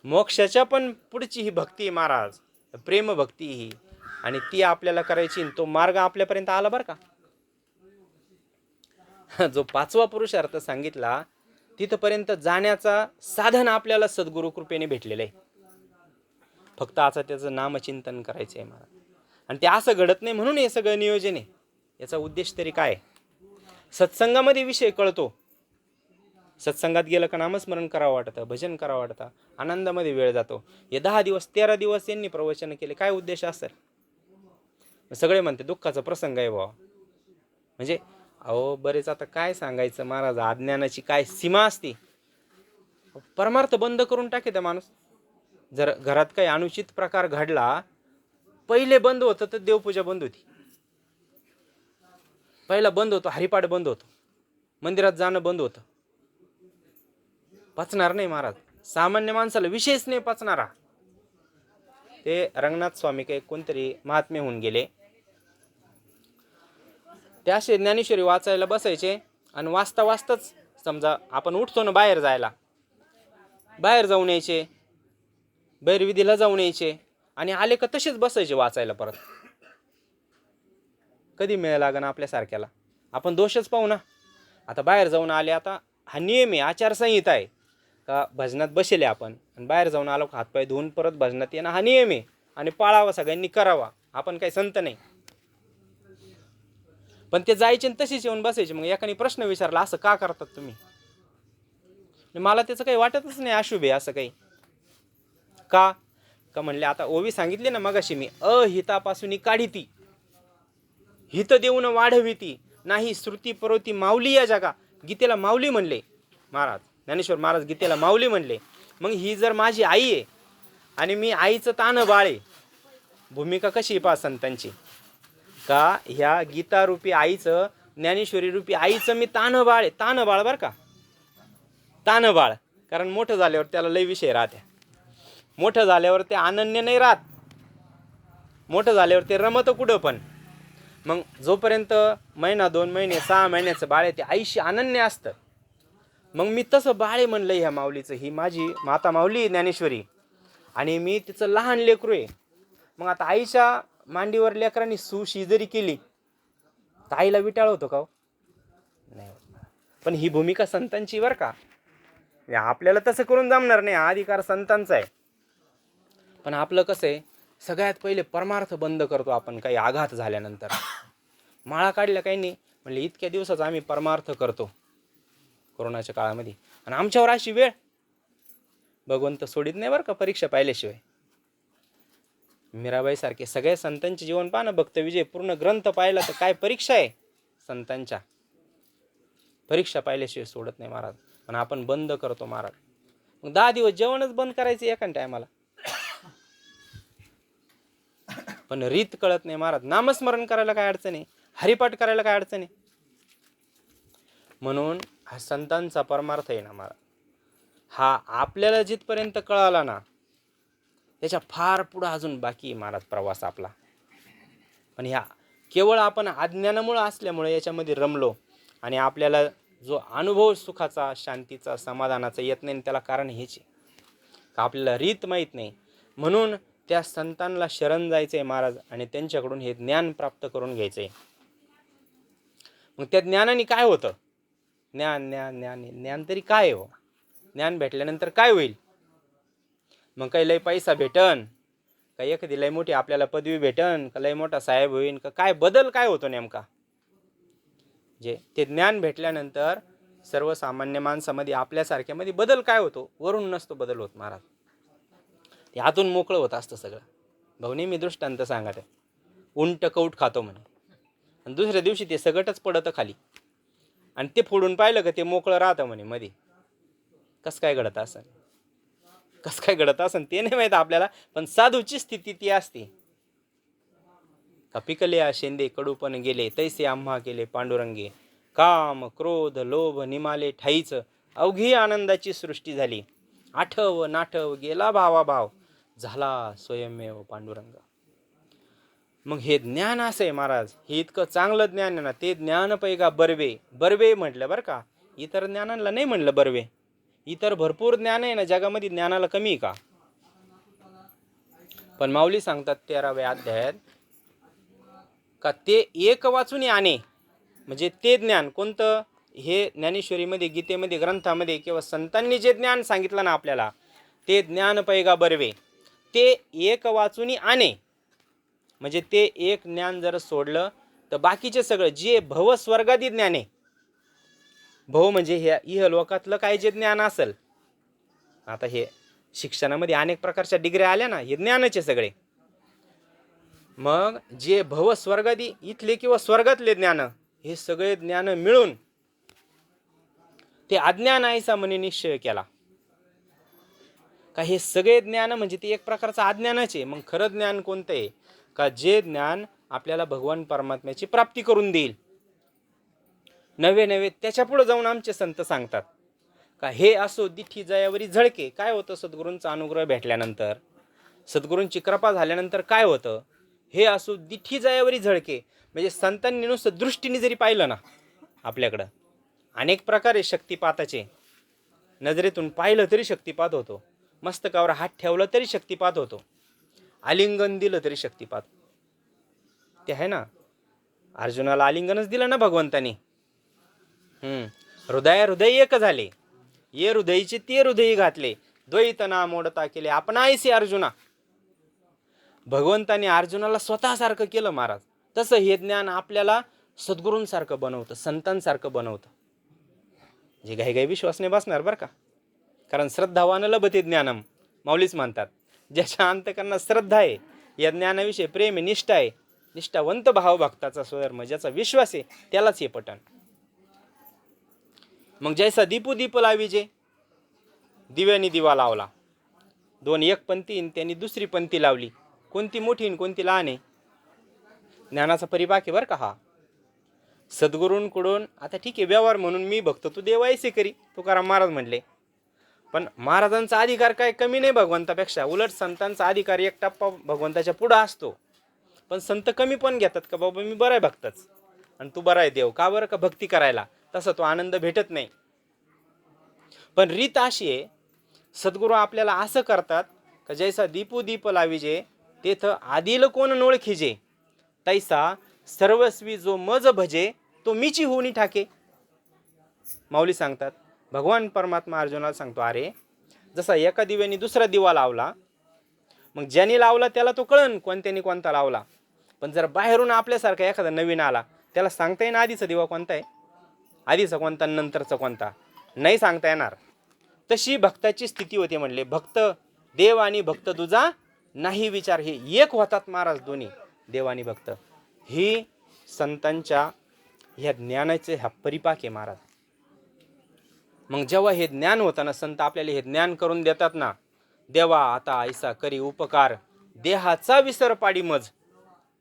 मोक्षाच्या पण पुढची ही भक्ती आहे महाराज, प्रेम भक्ती ही. आणि ती आपल्याला करायची. तो मार्ग आपल्यापर्यंत आला बरं का. जो 5वा पुरुषार्थ सांगितला तिथपर्यंत जाण्याचा साधन आपल्याला सद्गुरु कृपेने भेटलेलं आहे. फक्त आता त्याचं नामचिंतन करायचं आहे महाराज. आणि ते असं घडत नाही म्हणून हे सगळं नियोजन आहे. याचा उद्देश तरी काय? सत्संगामध्ये विषय कळतो. सत्संगात गेलं का नामस्मरण करावं वाटतं, भजन करावं वाटतं, आनंदामध्ये वेळ जातो. हे 10 दिवस 13 दिवस यांनी प्रवचन केले. काय उद्देश असेल? सगळे म्हणते दुःखाचा प्रसंग आहे बाबा. म्हणजे अहो बरेच आता काय सांगायचं महाराज, अज्ञानाची काय सीमा असते. परमार्थ बंद करून टाके त्या माणूस. जर घरात काही अनुचित प्रकार घडला, पहिले बंद होतं तर देवपूजा बंद होती. पहिला बंद होतो, हरिपाठ बंद होतो, मंदिरात जाणं बंद होतं. पचणार नाही महाराज. सामान्य माणसाला विशेष नाही पचणारा. ते रंगनाथ स्वामी काही कोणतरी महात्मे होऊन गेले. ते असे ज्ञानेश्वरी वाचायला बसायचे आणि वाचता वाचताच समजा आपण उठतो ना बाहेर जायला, बाहेर जाऊन यायचे, बैरविधीला जाऊन यायचे आणि आले का तसेच बसायचे वाचायला परत. कधी मिळ लागना आपल्यासारख्याला. आपण दोषच पाहू ना. आता बाहेर जाऊन आले, आता हा नियम आहे, आचारसंहिता आहे का भजनात बसेले आपण आणि बाहेर जाऊन आलो हातपाय धुवून परत भजनात येणं, हा नियम आहे आणि पाळावा, सगळ्यांनी करावा. आपण काही संत नाही. पण ते जायचे आणि तसेच येऊन बसायचे. मग एकाने प्रश्न विचारला, असं का करतात तुम्ही? मला त्याचं काही वाटतच नाही अशुभ आहे असं काही. का म्हणले, आता ओवी सांगितले ना मगाशी मी, अहितापासून काढिती, हित देऊन वाढविती, नाही श्रुती परोती माऊली या जगा. गीतेला माऊली म्हणले महाराज, ज्ञानेश्वर महाराज गीतेला माऊली म्हणले. मग ही जर माझी आई आहे आणि मी आईचं तान बाळ आहे, भूमिका कशी पहा संतांची, का ह्या गीता रूपी आईचं, ज्ञानेश्वरी रूपी आईचं मी तान बाळ आहे. तान बाळ बरं का, तान बाळ. कारण मोठं झाल्यावर त्याला लय विषय राहते. मोठं झाल्यावर ते अनन्य नाही राहत. मोठं झाल्यावर ते रमतं कुठं पण. मग जोपर्यंत महिना 2 महिने 6 महिन्याचं बाळ आहे ते आईशी अनन्य असतं. मग मी तसं बाळ म्हणलं ह्या माऊलीचं. ही माझी माता माऊली ज्ञानेश्वरी आणि मी तिचं लहान लेकरू आहे. मग आता आईच्या मांडीवर लेकरांनी सुशी जरी केली तर आईला विटाळ होतो का? नाही. पण ही भूमिका संतांची बरं का. आपल्याला तसं करून जमणार नाही, हा अधिकार संतांचा आहे. पण आपलं कसं आहे, सगळ्यात पहिले परमार्थ बंद करतो आपण काही आघात झाल्यानंतर. माळा काढल्या काही नाही म्हणले, इतक्या दिवसाचा आम्ही परमार्थ करतो कोरोनाच्या काळामध्ये. आणि आमच्यावर अशी वेळ, भगवंत सोडित नाही बरं का परीक्षा पाहिल्याशिवाय. मीराबाई सारखे सगळ्या संतांचे जीवन पहा ना, भक्त विजय पूर्ण ग्रंथ पाहिला तर काय परीक्षा आहे संतांच्या. परीक्षा पाहिल्याशिवाय सोडत नाही महाराज. पण आपण बंद करतो महाराज. मग 10 दिवस जेवणच बंद करायचं एका टायमाला. पण रीत कळत नाही महाराज. नामस्मरण करायला काय अडचण आहे, हरिपाठ करायला काय अडचण आहे. म्हणून हा संतांचा परमार्थ आहे ना महाराज, हा आपल्याला जिथपर्यंत कळाला ना त्याच्या फार पुढं अजून बाकी महाराज प्रवास आपला. पण ह्या केवळ आपण अज्ञानामुळे असल्यामुळे याच्यामध्ये रमलो आणि आपल्याला जो अनुभव सुखाचा, शांतीचा, समाधानाचा येत नाही, त्याला कारण हेच आहे का आपल्याला रीत माहीत नाही. म्हणून त्या संतांना शरण जायचंय महाराज आणि त्यांच्याकडून हे ज्ञान प्राप्त करून घ्यायचंय. मग त्या ज्ञानाने काय होतं? ज्ञान तरी काय हो? ज्ञान भेटल्यानंतर काय होईल? मग काही लय पैसा भेटन, का एखादी लय मोठी आपल्याला पदवी भेटन, का लय मोठा साहेब होईन, का काय बदल काय होतो नेमका? जे ते ज्ञान भेटल्यानंतर सर्वसामान्य माणसामध्ये आपल्यासारख्यामध्ये बदल काय होतो? वरून नसतो बदल होत महाराज, ते आतून मोकळं होत असतं सगळं. भाऊनी मी दृष्टांत सांगत आहे. उंट कौट खातो म्हणे आणि दुसऱ्या दिवशी ते सगळंच पडतं खाली आणि ते फोडून पाहिलं का ते मोकळं राहतं म्हणे मध्ये. कसं काय घडतं असं? कसं काय घडत असेल ते नाही माहीत आपल्याला, पण साधूची स्थिती ती असते. का पिकल्या शेंदे कडूपण गेले, तैसे आम्हा केले पांडुरंगे. काम क्रोध लोभ निमाले ठाईच, अवघी आनंदाची सृष्टी झाली. आठव नाठव गेला भावाभाव, झाला स्वयंमेव पांडुरंग. मग हे ज्ञान असं आहे महाराज, हे इतकं चांगलं ज्ञान आहे ना, ते ज्ञान पैगा बर्वे. बर्वे म्हटलं बरं का, इतर ज्ञानाला नाही म्हणलं बर्वे. इतर भरपूर ज्ञान आहे ना जगामध्ये, ज्ञानाला कमी आहे का? पण माऊली सांगतात 13व्या अध्यायात का ते एक वाचून आणे, म्हणजे ते ज्ञान कोणतं, हे ज्ञानेश्वरीमध्ये गीतेमध्ये ग्रंथामध्ये किंवा संतांनी जे ज्ञान सांगितलं ना आपल्याला, ते ज्ञान पैगा बर्वे. ते एक वाचून आणे, म्हणजे ते एक ज्ञान जर सोडलं तर बाकीचे सगळं जे भव स्वर्गादी ज्ञान आहे, भव म्हणजे हे इहलोकातलं काय जे ज्ञान असेल, आता हे शिक्षणामध्ये अनेक प्रकारच्या डिग्र्या आल्या ना, हे ज्ञानाचे सगळे. मग जे भव स्वर्गादी इथले किंवा स्वर्गातले ज्ञान, हे सगळे ज्ञान मिळून ते अज्ञान आहेसा म्हणे निश्चय केला. का हे सगळे ज्ञान म्हणजे ते एक प्रकारचं अज्ञानाचे. मग खरं ज्ञान कोणतं आहे? का जे ज्ञान आपल्याला भगवान परमात्म्याची प्राप्ती करून देईल. नवे नवे त्याच्या पुढे जाऊन आमचे संत सांगतात का हे असो दिठी जयावरी झळके. काय होतं सद्गुरूंचा अनुग्रह भेटल्यानंतर, सद्गुरूंची कृपा झाल्यानंतर काय होतं? हे असो दिठी जयावरी झळके, म्हणजे संतांनी नुसतं दृष्टीने जरी पाहिलं ना, आपल्याकडं अनेक प्रकारे शक्तिपाताचे, नजरेतून पाहिलं तरी शक्तिपात होतो, मस्तकावर हात ठेवला तरी शक्तिपात होतो, आलिंगन दिलं तरी शक्तिपात. ते आहे ना, अर्जुनाला आलिंगनच दिलं ना भगवंतानी. हृदय हृदय एक झाले, ये हृदयचे ते हृदय घातले, द्वैत ना मोडता केले आपणायसे अर्जुना. भगवंताने अर्जुनाला स्वतःसारखं केलं महाराज. तसं हे ज्ञान आपल्याला सद्गुरूंसारखं बनवतं, संतांसारखं बनवतं. जे काही काही विश्वास नाही बसणार बरं का, कारण श्रद्धावान लभते ज्ञानम, माऊलीच म्हणतात. ज्याच्या अंतकरणात श्रद्धा आहे, या ज्ञानाविषयी प्रेम आहे, निष्ठा आहे, निष्ठावंत भाव भक्ताचा स्वधर्म, ज्याचा विश्वास आहे त्यालाच हे पटन. मग जैसा दीपू दीप लावीजे, दिव्याने दिवा लावला, दोन एक पंथी त्यांनी दुसरी पंथी लावली, कोणती मोठी आणि कोणती लहान आहे? ज्ञानाचा परिपाक आहे बरं का हा. सद्गुरूंकडून आता ठीक आहे व्यवहार म्हणून मी भक्त तू देवायसे करी, तुकाराम महाराज म्हणले, पण महाराजांचा अधिकार काय कमी नाही भगवंतापेक्षा, उलट संतांचा अधिकार एक टप्पा भगवंताच्या पुढं असतो. पण संत कमी पण घेतात का बाबा मी बरा आहे भक्तच आणि तू बरा आहे देव, का बरं? का भक्ती करायला, तसा तो आनंद भेटत नाही. पण रीत अशी आहे, सद्गुरू आपल्याला असं करतात का जैसा दीपू दीप लावीजे, तेथं आदिल कोण नोळखीजे, तैसा सर्वस्वी जो मज भजे, तो मीची होऊनी ठाके. माऊली सांगतात, भगवान परमात्मा अर्जुनाला सांगतो, अरे जसा एका दिव्याने दुसरा दिवा लावला, मग ज्याने लावला त्याला तो कळन कोणत्याने कोणता लावला. पण जर बाहेरून आपल्यासारखा एखादा नवीन आला, त्याला सांगता येईन आधीचा दिवा कोणता आहे, आधीचा कोणता नंतरचा कोणता, नाही सांगता येणार. तशी भक्ताची स्थिती होते. म्हणले भक्त देव आणि भक्त तुझा नाही विचार, हे एक होतात महाराज दोन्ही, देव आणि भक्त. ही संतांच्या ह्या ज्ञानाचे हा परिपाक आहे महाराज. मग जेव्हा हे ज्ञान होतं ना, संत आपल्याला हे ज्ञान करून देतात ना, देवा आता ऐसा करी उपकार, देहाचा विसर पाडी मज,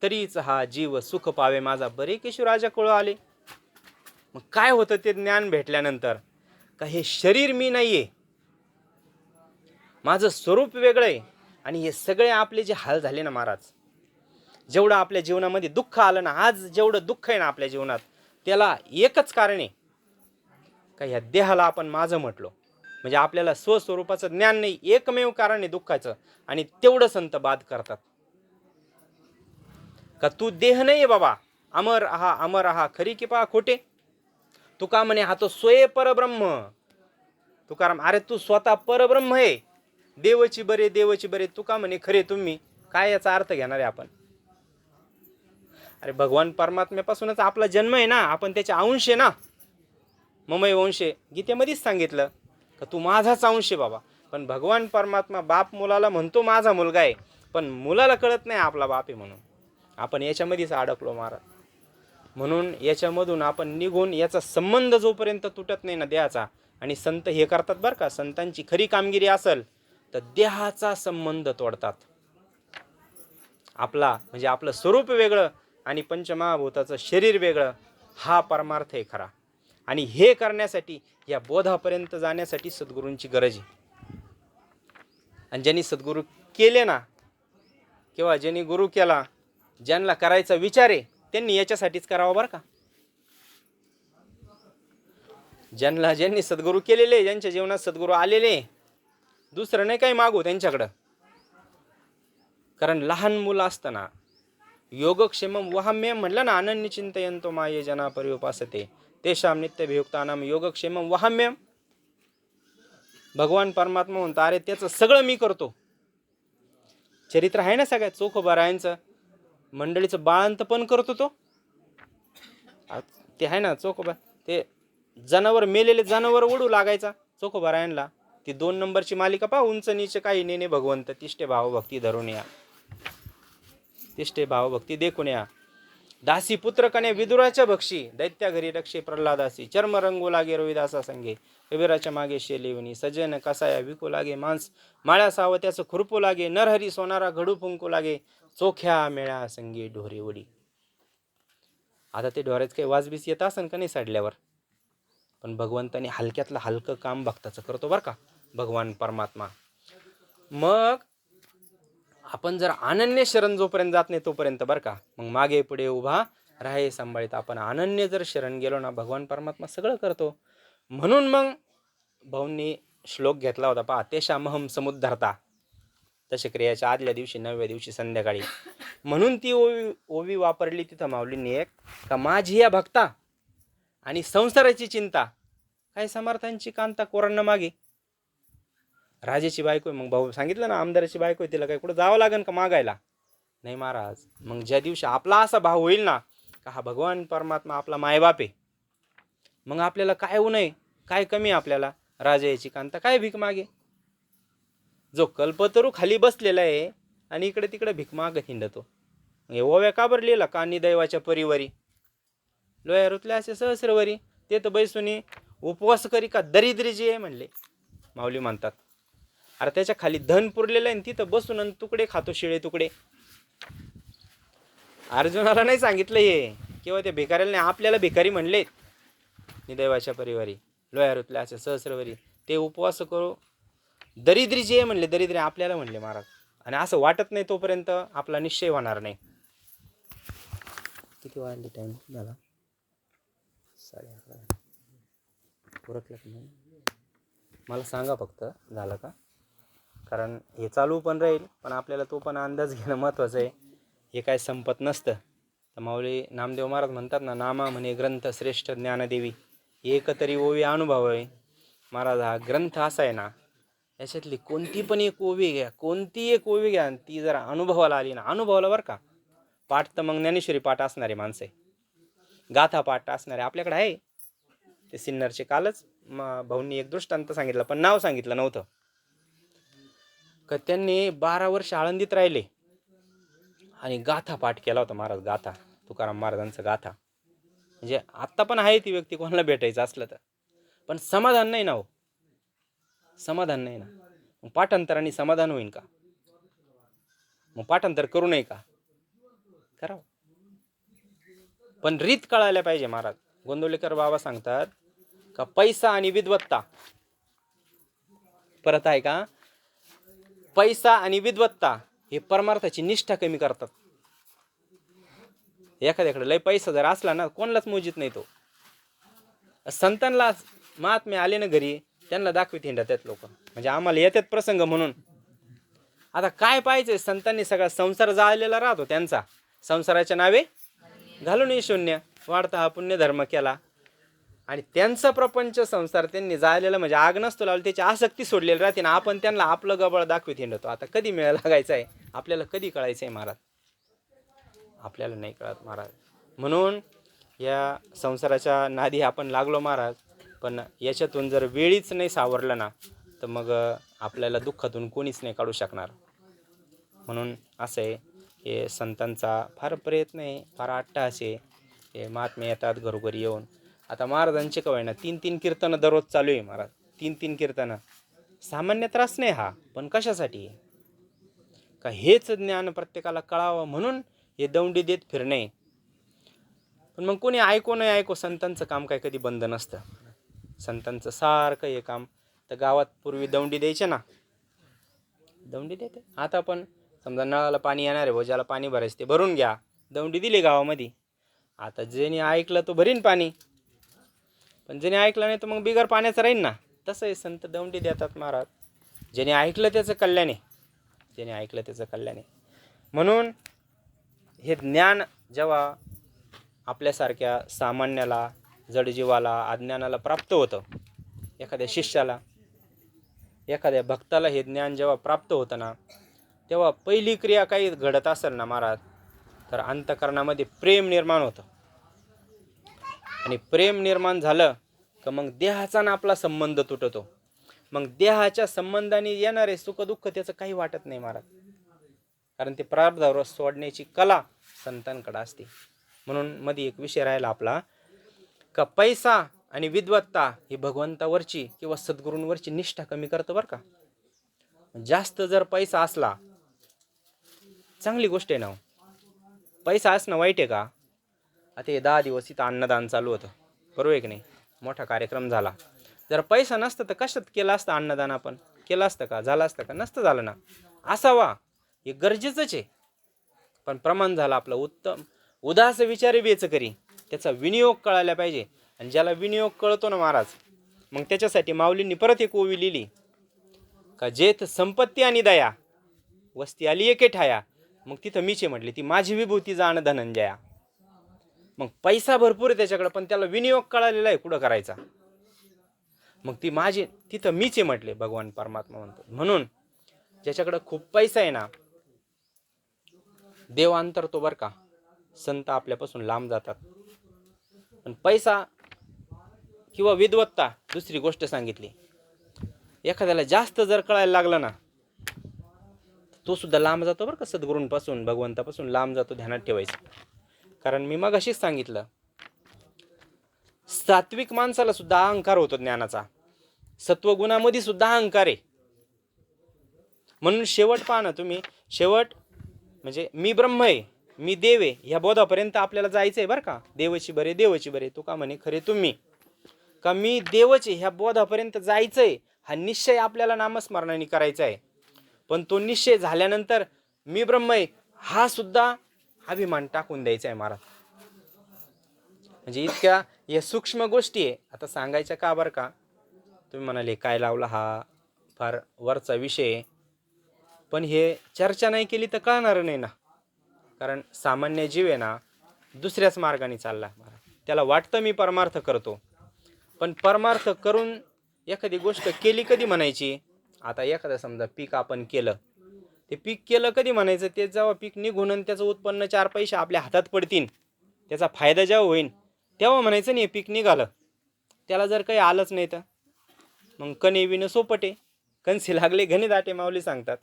तरीच हा जीव सुख पावे माझा, बरे केशू राजा कुळ आले. मग काय होतं ते ज्ञान भेटल्यानंतर? का हे शरीर मी नाहीये, माझं स्वरूप वेगळं आहे. आणि हे सगळे आपले जे हाल झाले ना महाराज, जेवढं आपल्या जीवनामध्ये दुःख आलं ना, आज जेवढं दुःख आहे ना आपल्या जीवनात, त्याला एकच कारण आहे का ह्या देहाला आपण माझं म्हटलो, म्हणजे आपल्याला स्वस्वरूपाचं ज्ञान नाही, एकमेव कारण आहे दुःखाचं. आणि तेवढं संत बाद करतात का तू देह नाही बाबा, अमर आहा खरी की पा खोटे. तुका म्हणे हा तो स्वय परब्रह्म. तुकाराम, अरे तू स्वतः परब्रह्म आहे, देवची बरे तुका म्हणे खरे तुम्ही. काय याचा अर्थ घेणार आहे आपण? अरे भगवान परमात्म्यापासूनच आपला जन्म आहे ना, आपण त्याचे अंश आहे ना. ममय वंशे गीतेमध्येच सांगितलं का तू माझाच अंश आहे बाबा. पण भगवान परमात्मा बाप मुलाला म्हणतो माझा मुलगा आहे, पण मुलाला कळत नाही आपला बाप आहे म्हणून. आपण याच्यामध्येच अडकलो महाराज. म्हणून याच्यामधून आपण निघून, याचा संबंध जोपर्यंत तुटत नाही ना देहाचा. आणि संत हे करतात बरं का, संतांची खरी कामगिरी असेल तर देहाचा संबंध तोडतात. आपला म्हणजे आपलं स्वरूप वेगळं आणि पंचमहाभूताचं शरीर वेगळं, हा परमार्थ आहे खरा. आणि हे करण्यासाठी या बोधापर्यंत जाण्यासाठी सद्गुरूंची गरज आहे. आणि ज्यांनी सद्गुरू केले ना, किंवा ज्यांनी गुरु केला, ज्यांना करायचा विचार आहे, त्यांनी याच्यासाठीच करावं बरं का. ज्यांनी सद्गुरू केलेले, ज्यांच्या जीवनात सद्गुरू आलेले, दुसरं नाही काही मागू त्यांच्याकडं. कारण लहान मुलं असताना योगक्षेमम वहाम्यम म्हटलं ना, अनन्य चिंतयंतो माये जना पर्युपासते तेषाम नित्यभियुक्तानाम योगक्षेमम वहाम्यम. भगवान परमात्मा म्हणतो, अरे त्याचं सगळं मी करतो. चरित्र आहे ना सगळ्यात, चोखोबारायांचं मंडळीचं बाळंत पण करतो तो. ते आहे ना चोखोबा, ते जनावर मेलेले जनावर ओढू लागायचा चोखोबारायांना. ती 2 नंबरची मालिका पहा, उंच नीच काही नेने भगवंत तिष्ठे भावभक्ती धरून या, तिष्ठे भावभक्ती देखून या. दासी पुत्र कने विदुराच्या भक्षी दैत्या घरी रक्षे प्रल्हादासी चर्म रंगू लागे रोहिदासा संगे कबीराच्या मागे शेलेवणी सजन कसाया विकू लागे मांस माळ्या सावत्याचं खुरपू लागे नरहरी सोनारा घडू फुंकू लागे चोख्या मेळ्या संगे ढोरे उडी. आता ते ढोऱ्याच काही वाजबीस येत असन का नाही सडल्यावर, पण भगवंताने हलक्यातलं हलकं काम भक्ताचं करतो बरं का भगवान परमात्मा. मग आपण जर अनन्य शरण जोपर्यंत जात नाही तोपर्यंत बरं का, मग मागे पुढे उभा राहे सांभाळीत. आपण अनन्य जर शरण गेलो ना, भगवान परमात्मा सगळं करतो. म्हणून मग भाऊंनी श्लोक घेतला होता पहा, तेषामहम समुद्धरता. तसे क्रियाच्या आदल्या दिवशी 9व्या दिवशी संध्याकाळी म्हणून ती ओवी वापरली तिथं माऊलींनी एक, का माझी या भक्ता आणि संसाराची चिंता काय समर्थांची कांता कोरांना मागे. राजाची बायको मग भाऊ सांगितलं ना, आमदाराची बायको तिला काय कुठं जावं लागेल का मागायला? नाही महाराज. मग ज्या दिवशी आपला असा भाव होईल ना, का हा भगवान परमात्मा आपला मायबाप आहे, मग आपल्याला काय होऊ नये, काय कमी आपल्याला. राजा याची कांता काय भीक मागे. जो कल्पतरू खाली बसलेला आहे आणि इकडे तिकडे भीक मागत हिंडतो. हे ओव्या का बरं लिहिला, कानी दैवाच्या परिवारी लोया रुतल्या असे सहस्रवरी ते तर बैसुनी उपवास करी का दरिद्री जी आहे म्हणले माऊली म्हणतात. अरे त्याच्या खाली धन पुरलेलं आहे, तिथं बसून आणि तुकडे खातो, शिळे तुकडे. अर्जुनाला नाही सांगितलं हे, किंवा ते भिकाऱ्याला नाही, आपल्याला भिकारी म्हणले. निदैवाच्या परिवारी लोया रुतल्या असे सहस्रवरी ते उपवास करू दरिद्री जे म्हणले, दरिद्री आपल्याला म्हणले महाराज. आणि असं वाटत नाही तोपर्यंत आपला निश्चय होणार नाही. किती वाजले, टाइम झाला 11:30. उरकलं की नाही मला सांगा फक्त, झालं का? कारण हे चालू पण राहील, पण आपल्याला तो पण अंदाज घेणं महत्त्वाचं आहे. हे काय संपत नसतं. तर माऊली नामदेव महाराज म्हणतात ना, नामा म्हणे ग्रंथ श्रेष्ठ ज्ञानदेवी एक तरी ओवी अनुभव आहे. महाराज हा ग्रंथ असा आहे ना, याच्यातली कोणती पण एक ओवी घ्या, कोणती एक ओवी घ्या, ती जर अनुभवाला आली ना, अनुभवाला बरं का. पाठ तर मग ज्ञानेश्वरी पाठ असणारे माणसं आहे, गाथा पाठ असणारे आपल्याकडे आहे. ते सिन्नरचे कालच भाऊंनी एक दृष्टांत सांगितलं, पण नाव सांगितलं नव्हतं. का त्यांनी 12 वर्ष आळंदीत राहिले आणि गाथा पाठ केला होता महाराज. गाथा तुकाराम महाराजांचा गाथा. म्हणजे आत्ता पण आहे ती व्यक्ती, कोणाला भेटायचं असलं तर. पण समाधान नाही ना हो, समाधान नाही ना. मग पाठांतराने समाधान होईल का? मग पाठांतर करू नये का? करावं, पण रीत कळायला पाहिजे. महाराज गोंदवलेकर बाबा सांगतात का पैसा आणि विद्वत्ता, परत आहे का, पैसा आणि विद्वत्ता हे परमार्थाची निष्ठा कमी करतात. एखाद्याकडे लय पैसा जर असला ना, कोणालाच मोजित नाही तो. संतांना महात्मे आले ना घरी, त्यांना दाखवित हिंडतात लोक, म्हणजे आम्हाला येतात प्रसंग म्हणून. आता काय पाहिजे, संतांनी सगळा संसार जाळलेला राहतो त्यांचा, संसाराच्या नावे घालून शून्य वाढता हा पुण्य धर्म केला. आणि त्यांचा प्रपंच संसार त्यांनी जाळलेला, म्हणजे आग नसतो लावली, त्याची आसक्ती सोडलेली राहते ना. आपण त्यांना आपलं गबळ दाखवित हिंडतो. आता कधी मेळ लागायचा आहे आपल्याला, कधी कळायचं आहे महाराज? आपल्याला नाही कळत महाराज. म्हणून या संसाराच्या नादी आपण लागलो महाराज, पण याच्यातून जर वेळीच नाही सावरलं ना, तर मग आपल्याला दुःखातून कोणीच नाही काढू शकणार. म्हणून असं आहे, हे संतांचा फार प्रयत्न आहे, फार अट्टहास आहे. हे महात्मे येतात घरोघरी येऊन. आता महाराजांचे काय ना 3-3 कीर्तनं दररोज चालू आहे महाराज, 3-3 कीर्तनं. सामान्य त्रास नाही हा, पण कशासाठी का हेच ज्ञान प्रत्येकाला कळावं म्हणून हे दौंडी देत फिरणे. पण मग कोणी ऐको नाही ऐको, संतांचं काम काय कधी बंद नसतं. संतांचं सारखं हे काम. तर गावात पूर्वी दौंडी द्यायचे ना, दौंडी देते. आता पण समजा नळाला पाणी येणार आहे, ज्याला पाणी भरायचं ते भरून घ्या, दौंडी दिली गावामध्ये. आता ज्याने ऐकलं तो भरीन पाणी, पण ज्याने ऐकलं नाही तर मग बिगर पाण्याचं राहीन ना. तसं आहे, संत दौंडी देतात महाराज. ज्याने ऐकलं त्याचं कल्याण आहे, ज्याने ऐकलं त्याचं कल्याण आहे. म्हणून हे ज्ञान जेव्हा आपल्यासारख्या सामान्याला, जडजीवाला, अज्ञानाला प्राप्त होतं, एखाद्या शिष्याला, एखाद्या भक्ताला हे ज्ञान जेव्हा प्राप्त होतं ना, तेव्हा पहिली क्रिया काही घडत असेल ना महाराज, तर अंतःकरणामध्ये प्रेम निर्माण होतं. आणि प्रेम निर्माण झालं का मग देहाचा ना आपला संबंध तुटतो. मग देहाच्या संबंधाने येणारे सुख दुःख त्याचं काही वाटत नाही महाराज, कारण ते प्रारब्धावर सोडण्याची कला संतांकडे असते. म्हणून मध्ये एक विषय राहिला आपला का पैसा आणि विद्वत्ता ही भगवंतावरची किंवा सद्गुरूंवरची निष्ठा कमी करतं बरं का. जास्त जर पैसा असला, चांगली गोष्ट आहे ना, पैसा असणं वाईट आहे का. आता हे 10 दिवस इथं अन्नदान चालू होतं, बरोबर आहे की नाही, मोठा कार्यक्रम झाला. जर पैसा नसतं तर कशात केलं असतं अन्नदान, आपण केलं असतं का, झालं असतं का, नसतं झालं ना. असावा हे गरजेचंच आहे, पण प्रमाण झालं आपलं उत्तम. उदास विचारे बेच करी, त्याचा विनियोग कळायला पाहिजे. आणि ज्याला विनियोग कळतो ना महाराज, मग त्याच्यासाठी माऊलींनी परत एक ओवी लिहिली का जेथ संपत्ती आणि दया वस्ती आली एके ठाया. मग तिथं मीचे म्हटली ती माझी विभूती जाण धनंजया. मग पैसा भरपूर आहे त्याच्याकडे, पण त्याला विनियोग कळालेला आहे कुठं करायचा, मग ती माझी, तिथं मीचे म्हटले भगवान परमात्मा म्हणतो. म्हणून ज्याच्याकडे खूप पैसा आहे ना, देव अंतरतो बरं का, संत आपल्यापासून लांब जातात. पण पैसा किंवा विद्वत्ता, दुसरी गोष्ट सांगितली, एखाद्याला जास्त जर कळायला लागलं ना, तो सुद्धा लांब जातो बरं का, सद्गुरूंपासून, भगवंतापासून लांब जातो. ध्यानात ठेवायचं. कारण मी मगाशीच सांगितलं, सात्विक माणसाला सुद्धा अहंकार होतो ज्ञानाचा, सत्वगुणामध्ये सुद्धा अहंकार आहे. म्हणून शेवट पहा ना तुम्ही, शेवट म्हणजे मी ब्रह्म आहे, मी देव आहे, ह्या बोधापर्यंत आपल्याला जायचं आहे बरं का. देवची बरे, देवची बरे, तू का म्हणे खरे तुम्ही, का मी देवच आहे ह्या बोधापर्यंत जायचंय. हा निश्चय आपल्याला नामस्मरणाने करायचा आहे. पण तो निश्चय झाल्यानंतर मी ब्रह्म आहे हा सुद्धा अभिमान टाकून द्यायचा आहे महाराज. म्हणजे इतक्या या सूक्ष्म गोष्टी आहे. आता सांगायच्या का बरं का, तुम्ही म्हणाले काय लावला हा फार वरचा विषय आहे, पण हे चर्चा नाही केली तर कळणार नाही ना. कारण सामान्य जीव आहे ना, दुसऱ्याच मार्गाने चालला. त्याला वाटतं मी परमार्थ करतो, पण परमार्थ करून एखादी गोष्ट केली कधी म्हणायची. आता एखादं समजा पीक आपण केलं, ते पीक केलं कधी म्हणायचं, ते जेव्हा पीक निघून आणि त्याचं उत्पन्न 4 पैसे आपल्या हातात पडतील, त्याचा फायदा जेव्हा होईल तेव्हा म्हणायचं नाही पीक निघालं. त्याला जर काही आलंच नाही तर मग कणे विणं सोपटे, कणसे लागले घणे दाटे, माऊली सांगतात.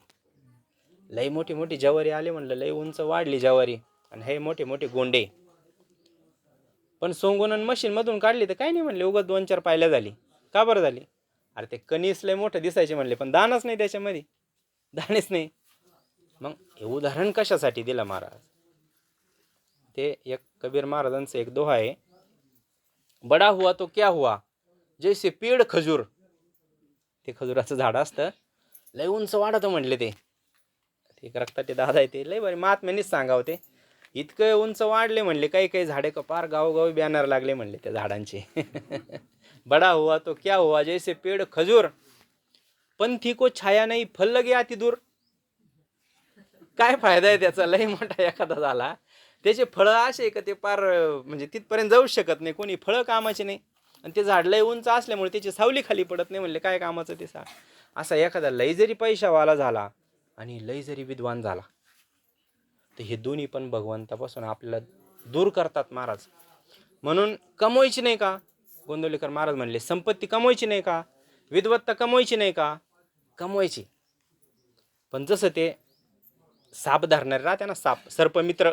लई मोठी मोठी ज्वारी आले म्हणलं, लई उंच वाढली ज्वारी, आणि हे मोठे मोठे गोंडे. पण सोंगून मशीन मधून काढली तर काही नाही म्हणले, उगाच 2-4 पायल्या झाली. का बरं झाली, अरे ते कणीस लय मोठं दिसायचे म्हणले, पण दाणच नाही त्याच्यामध्ये, दाणेच नाही. मग हे उदाहरण कशासाठी दिलं महाराज, ते एक कबीर महाराजांचं एक दोहा आहे, बडा हुआ तो क्या हुआ जैसे पेड़ खजूर. ते खजुराचं झाड असतं, लय उंच वाढतं म्हणले. ते रक्ताचे दादा आहे, ते लय बरे महात्म्यानेच सांगावं. ते इतकं उंच वाढले म्हणले, काही काही झाडे कपार गावोगावी बॅनर लागले म्हणले त्या झाडांचे. बडा हुआ तो क्या हुआ जैसे पेड़ खजूर, पंथी को छाया नाही फल लगे अति दूर. काय फायदा आहे त्याचा, लय मोठा एखादा झाला, त्याचे फळं असे का ते पार म्हणजे तिथपर्यंत जाऊ शकत नाही कोणी, फळं कामाचे नाही. आणि ते झाड लय उंच असल्यामुळे त्याची सावली खाली पडत नाही म्हणले, काय कामाचं ते झाड. असा एखादा लय जरी पैशावाला झाला आणि लय जरी विद्वान झाला, तर हे दोन्ही पण भगवंतापासून आपल्याला दूर करतात महाराज. म्हणून कमवायची नाही का, गोंदवलेकर महाराज म्हणले, संपत्ती कमवायची नाही का, विद्वत्ता कमवायची नाही का, कमवायची. पण जसं ते साप धरणारे राहते ना, साप सर्पमित्र,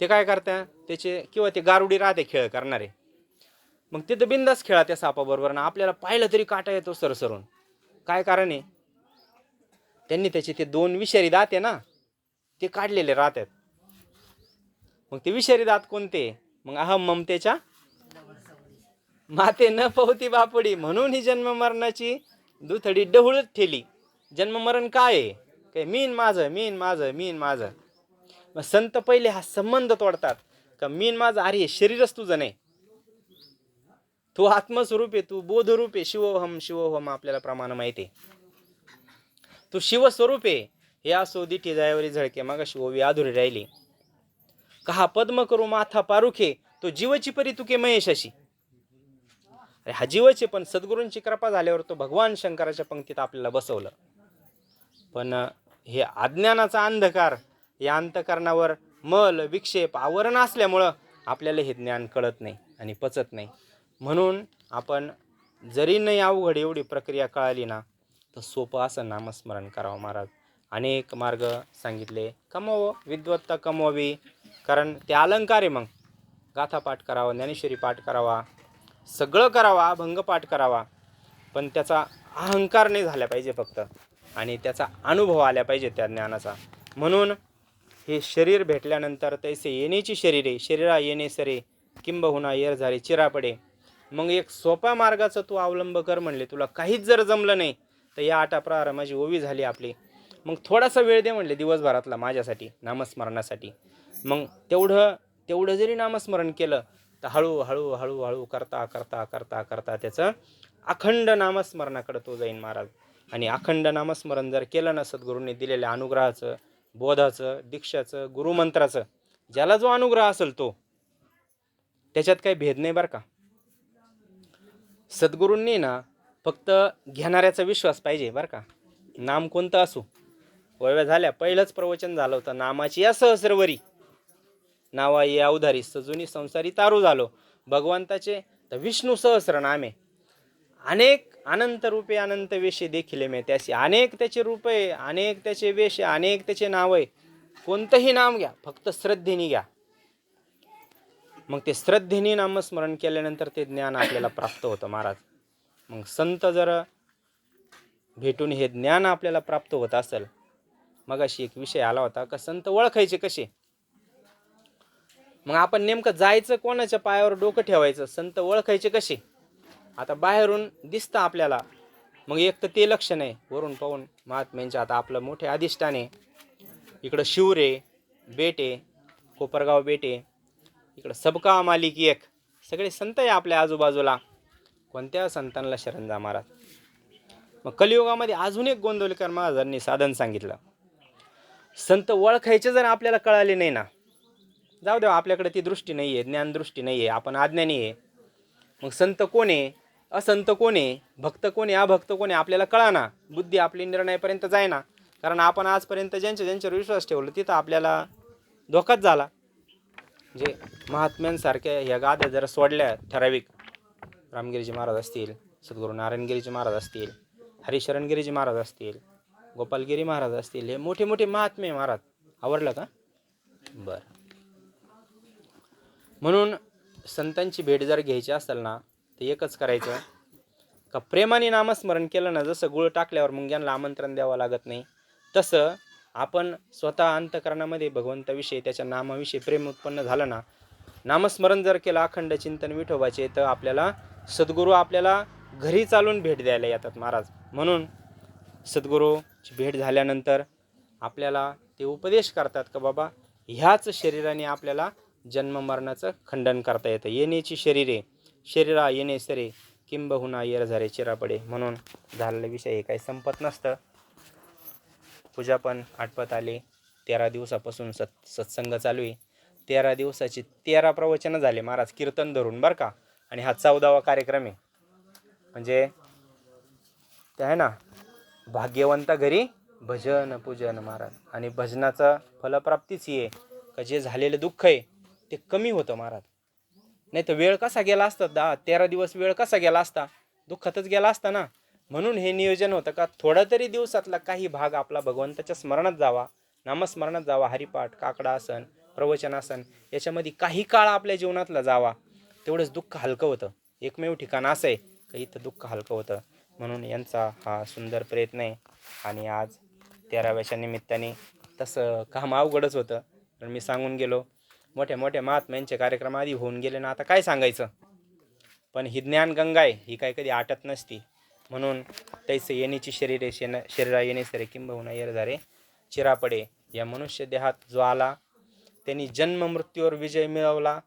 ते काय करतात त्याचे, किंवा ते गारुडी राहते खेळ करणारे, मग तिथं बिंदास खेळा त्या सापाबरोबर ना, आपल्याला पाहिलं तरी काटा येतो सरसरून. काय कारण आहे? त्यांनी त्याचे ते 2 विषारी दात आहे ना ते काढलेले राहतात. मग ते विषारी दात कोणते? मग अहम ममतेच्या माते न पवती बापडी, म्हणून ही जन्म मरणाची दुथडी डहुळत ठेली. जन्म मरण काय आहे? काय मीन माझं, मीन माझं, मीन माझं. मग संत पहिले हा संबंध तोडतात का मीन माझं. अरे हे शरीरच तुझं नाही, तू आत्मस्वरूप आहे, तू बोधरूप आहे. शिवोहम शिवोहम आपल्याला प्रमाण माहिती आहे. तू शिवस्वरूप आहे. हे असो दिठी जायवरी झळके मगाशी ओवी अधुरी राहिली. कहा पद्म करू माथा पारुखे, तो जीवची परी तुके महेशाशी. अरे हा जीवच आहे, पण सद्गुरूंची कृपा झाल्यावर तो भगवान शंकराच्या पंक्तीत आपल्याला बसवलं. पण हे अज्ञानाचा अंधकार या अंतकरणावर मल विक्षेप आवरण असल्यामुळं आपल्याला हे ज्ञान कळत नाही आणि पचत नाही. म्हणून आपण जरी नाही अवघड एवढी प्रक्रिया कळाली ना तर सोपं असं नामस्मरण करावं. महाराज अनेक मार्ग सांगितले. कमवावं, विद्वत्ता कमवावी, कारण ते अलंकार आहे. मग गाथा पाठ करावा, ज्ञानेश्वरी पाठ करावा, सगळं करावा, अभंग पाठ करावा, पण त्याचा अहंकार नाही झाला पाहिजे फक्त, आणि त्याचा अनुभव आला पाहिजे त्या ज्ञानाचा. म्हणून हे शरीर भेटल्यानंतर तैसे येण्याची शरीरे, शरीरा येणे सरे, किंबहुना येर झाले चिरा पडे. मग एक सोपा मार्गाचा तू अवलंब कर म्हणले. तुला काहीच जर जमलं नाही तर या 8 प्रहार माझी ओवी झाली आपली, मग थोडासा वेळ दे म्हणले दिवसभरातला माझ्यासाठी नामस्मरणासाठी. मग तेवढं जरी नामस्मरण केलं तर हळूहळू हळूहळू करता करता करता करता त्याचं अखंड नामस्मरणाकडे तो जाईन महाराज. आणि अखंड नामस्मरण जर केलं ना सद्गुरूंनी दिलेल्या अनुग्रहाचं, बोधाचं, दीक्षाचं, गुरुमंत्राचं, ज्याला जो अनुग्रह असेल तो, त्याच्यात काही भेद नाही बरं का. सद्गुरूंनी ना फक्त घेणाऱ्याचा विश्वास पाहिजे बरं का. नाम कोणतं असो. वयव्या झाल्या पहिलंच प्रवचन झालं होतं, नामाची या सहस्रवरी नावा ये अवधारी सजुनी संसारी तारू झालो. भगवंताचे तर विष्णू सहस्र नामे, अनेक अनंत रूपे अनंत वेशे देखील मी त्याशी. अनेक त्याचे रूपे, अनेक त्याचे वेश, अनेक त्याचे नाव आहे. कोणतंही नाम घ्या, फक्त श्रद्धेने घ्या. मग ते श्रद्धेने नामस्मरण केल्यानंतर ते ज्ञान आपल्याला प्राप्त होतं महाराज. मग संत जर भेटून हे ज्ञान आपल्याला प्राप्त होत असेल, मग अशी एक विषय आला होता का संत ओळखायचे कसे. मग आपण नेमकं जायचं कोणाच्या पायावर डोकं ठेवायचं, संत ओळखायचे कसे. आता बाहेरून दिसतं आपल्याला, मग एक तर ते लक्षण आहे वरून पाहून महात्म्यांचे. आता आपलं मोठे अधिष्ठान आहे, इकडं शिवरे बेटे, कोपरगाव बेटे, इकडं सबका मालिकी एक, सगळे संत आहे आपल्या आजूबाजूला. कोणत्या संतांना शरण जा महाराज. मग कलियुगामध्ये अजून एक गोंदवलेकर महाराजांनी साधन सांगितलं. संत ओळखायचे जर आपल्याला कळाले नाही ना, जाऊ द्या, आपल्याकडे ती दृष्टी नाही आहे, ज्ञानदृष्टी नाही आहे, आपण अज्ञानी आहे. मग संत कोण आहे, असंत कोण आहे, भक्त कोण आहे, अभक्त कोण आहे, आपल्याला कळा ना. बुद्धी आपली निर्णयापर्यंत जाय ना. कारण आपण आजपर्यंत ज्यांच्यावर विश्वास ठेवला तिथं आपल्याला धोकाच झाला. जे महात्म्यांसारख्या ह्या गाद्या जरा सोडल्या ठराविक, रामगिरीजी महाराज असतील, सद्गुरू नारायणगिरीजी महाराज असतील, हरिशरणगिरीजी महाराज असतील, गोपालगिरी महाराज असतील, हे मोठे मोठे महात्मे महाराज. आवडलं का? बरं. म्हणून संतांची भेट जर घ्यायची असेल ना तर एकच करायचं का प्रेमाने नामस्मरण केलं ना, जसं गुळ टाकल्यावर मुंग्यांना आमंत्रण द्यावं लागत नाही, तसं आपण स्वतः अंतकरणामध्ये भगवंताविषयी, त्याच्या नामाविषयी प्रेम उत्पन्न झालं ना, नामस्मरण जर केलं अखंड चिंतन विठोबाचे, तर आपल्याला सद्गुरू आपल्याला घरी चालून भेट द्यायला येतात महाराज. म्हणून सद्गुरूची भेट झाल्यानंतर आपल्याला ते उपदेश करतात का बाबा ह्याच शरीराने आपल्याला जन्म मरणाचं खंडन करता येतं. येण्याची शरीरे, शरीरा येणे सरे, किंबहुना येर झाले चिरा पडे. म्हणून झालेला विषय हे काही संपत नसतं. पूजा पण आटपत आली. 13 दिवसापासून सत्संग चालू आहे. 13 दिवसाची 13 प्रवचनं झाले महाराज कीर्तन धरून बरं का. आणि हा 14वा कार्यक्रम आहे. म्हणजे ते आहे ना, भाग्यवंता घरी भजन पूजन महाराज. आणि भजनाचं फलप्राप्तीच आहे का जे झालेलं दुःख आहे ते कमी होतं महाराज. नाही तर वेळ कसा गेला असता, 13 दिवस वेळ कसा गेला असता, दुःखातच गेला असता ना. म्हणून हे नियोजन होतं का थोडा तरी दिवसातला काही भाग आपला भगवंताच्या स्मरणात जावा, नामस्मरणात जावा. हरिपाठ, काकडासन, प्रवचनासन याच्यामध्ये काही काळ आपल्या जीवनातला जावा. तेवढंच दुःख हलकं होतं. एकमेव ठिकाण असं आहे का इथं दुःख हलकं होतं. म्हणून यांचा हा सुंदर प्रयत्न आहे. आणि आज 13व्याच्या निमित्ताने तसं काम अवघडच होतं, पण मी सांगून गेलो. मोठ्या मोठ्या महात्म्यांचे कार्यक्रम आधी होऊन गेले ना, आता काय सांगायचं. पण ही ज्ञानगंगा आहे, ही काय कधी आटत नसती. म्हणून तैसे येण्याची शरीरा येणे सरे किंबहुना येरझारे चिरापडे. या मनुष्य देहात जो आला त्यांनी जन्म मृत्यूवर विजय मिळवला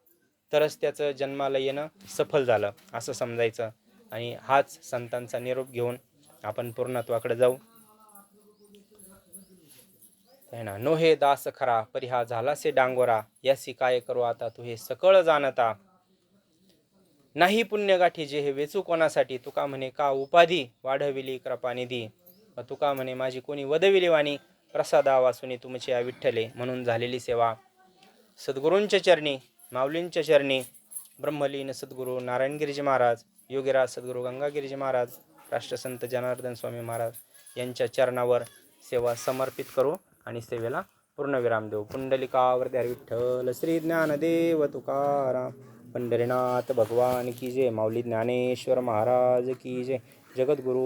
तरच त्याचं जन्माला येणं सफल झालं असं समजायचं. आणि हाच संतांचा निरोप घेऊन आपण पूर्णत्वाकडे जाऊ. है ना. नो हे दास खरा परिहा झालासे डांगोरा, यासी काय करू आता तू हे सकळ जाणता. नाही पुण्यगाठी जे हे वेचू कोणासाठी, तुका म्हणे का उपाधी वाढविली कृपानिधी. तुका म्हणे माझी कोणी वदविली वाणी, प्रसादा वासुनी तुमची या विठ्ठले. म्हणून झालेली सेवा सद्गुरूंच्या चरणी, माऊलींच्या चरणी, ब्रह्मलीन सद्गुरू नारायणगिरीजी महाराज, योगीराज सद्गुरू गंगागिरीजी महाराज, राष्ट्रसंत जनार्दन स्वामी महाराज यांच्या चरणावर सेवा समर्पित करू आणि सेवेला पूर्णविराम देऊ. पुंडलिकावरती हरी विठ्ठल श्री ज्ञानदेव तुकाराम, पंढरीनाथ भगवान की जय, माऊली ज्ञानेश्वर महाराज की जय, जगद्गुरु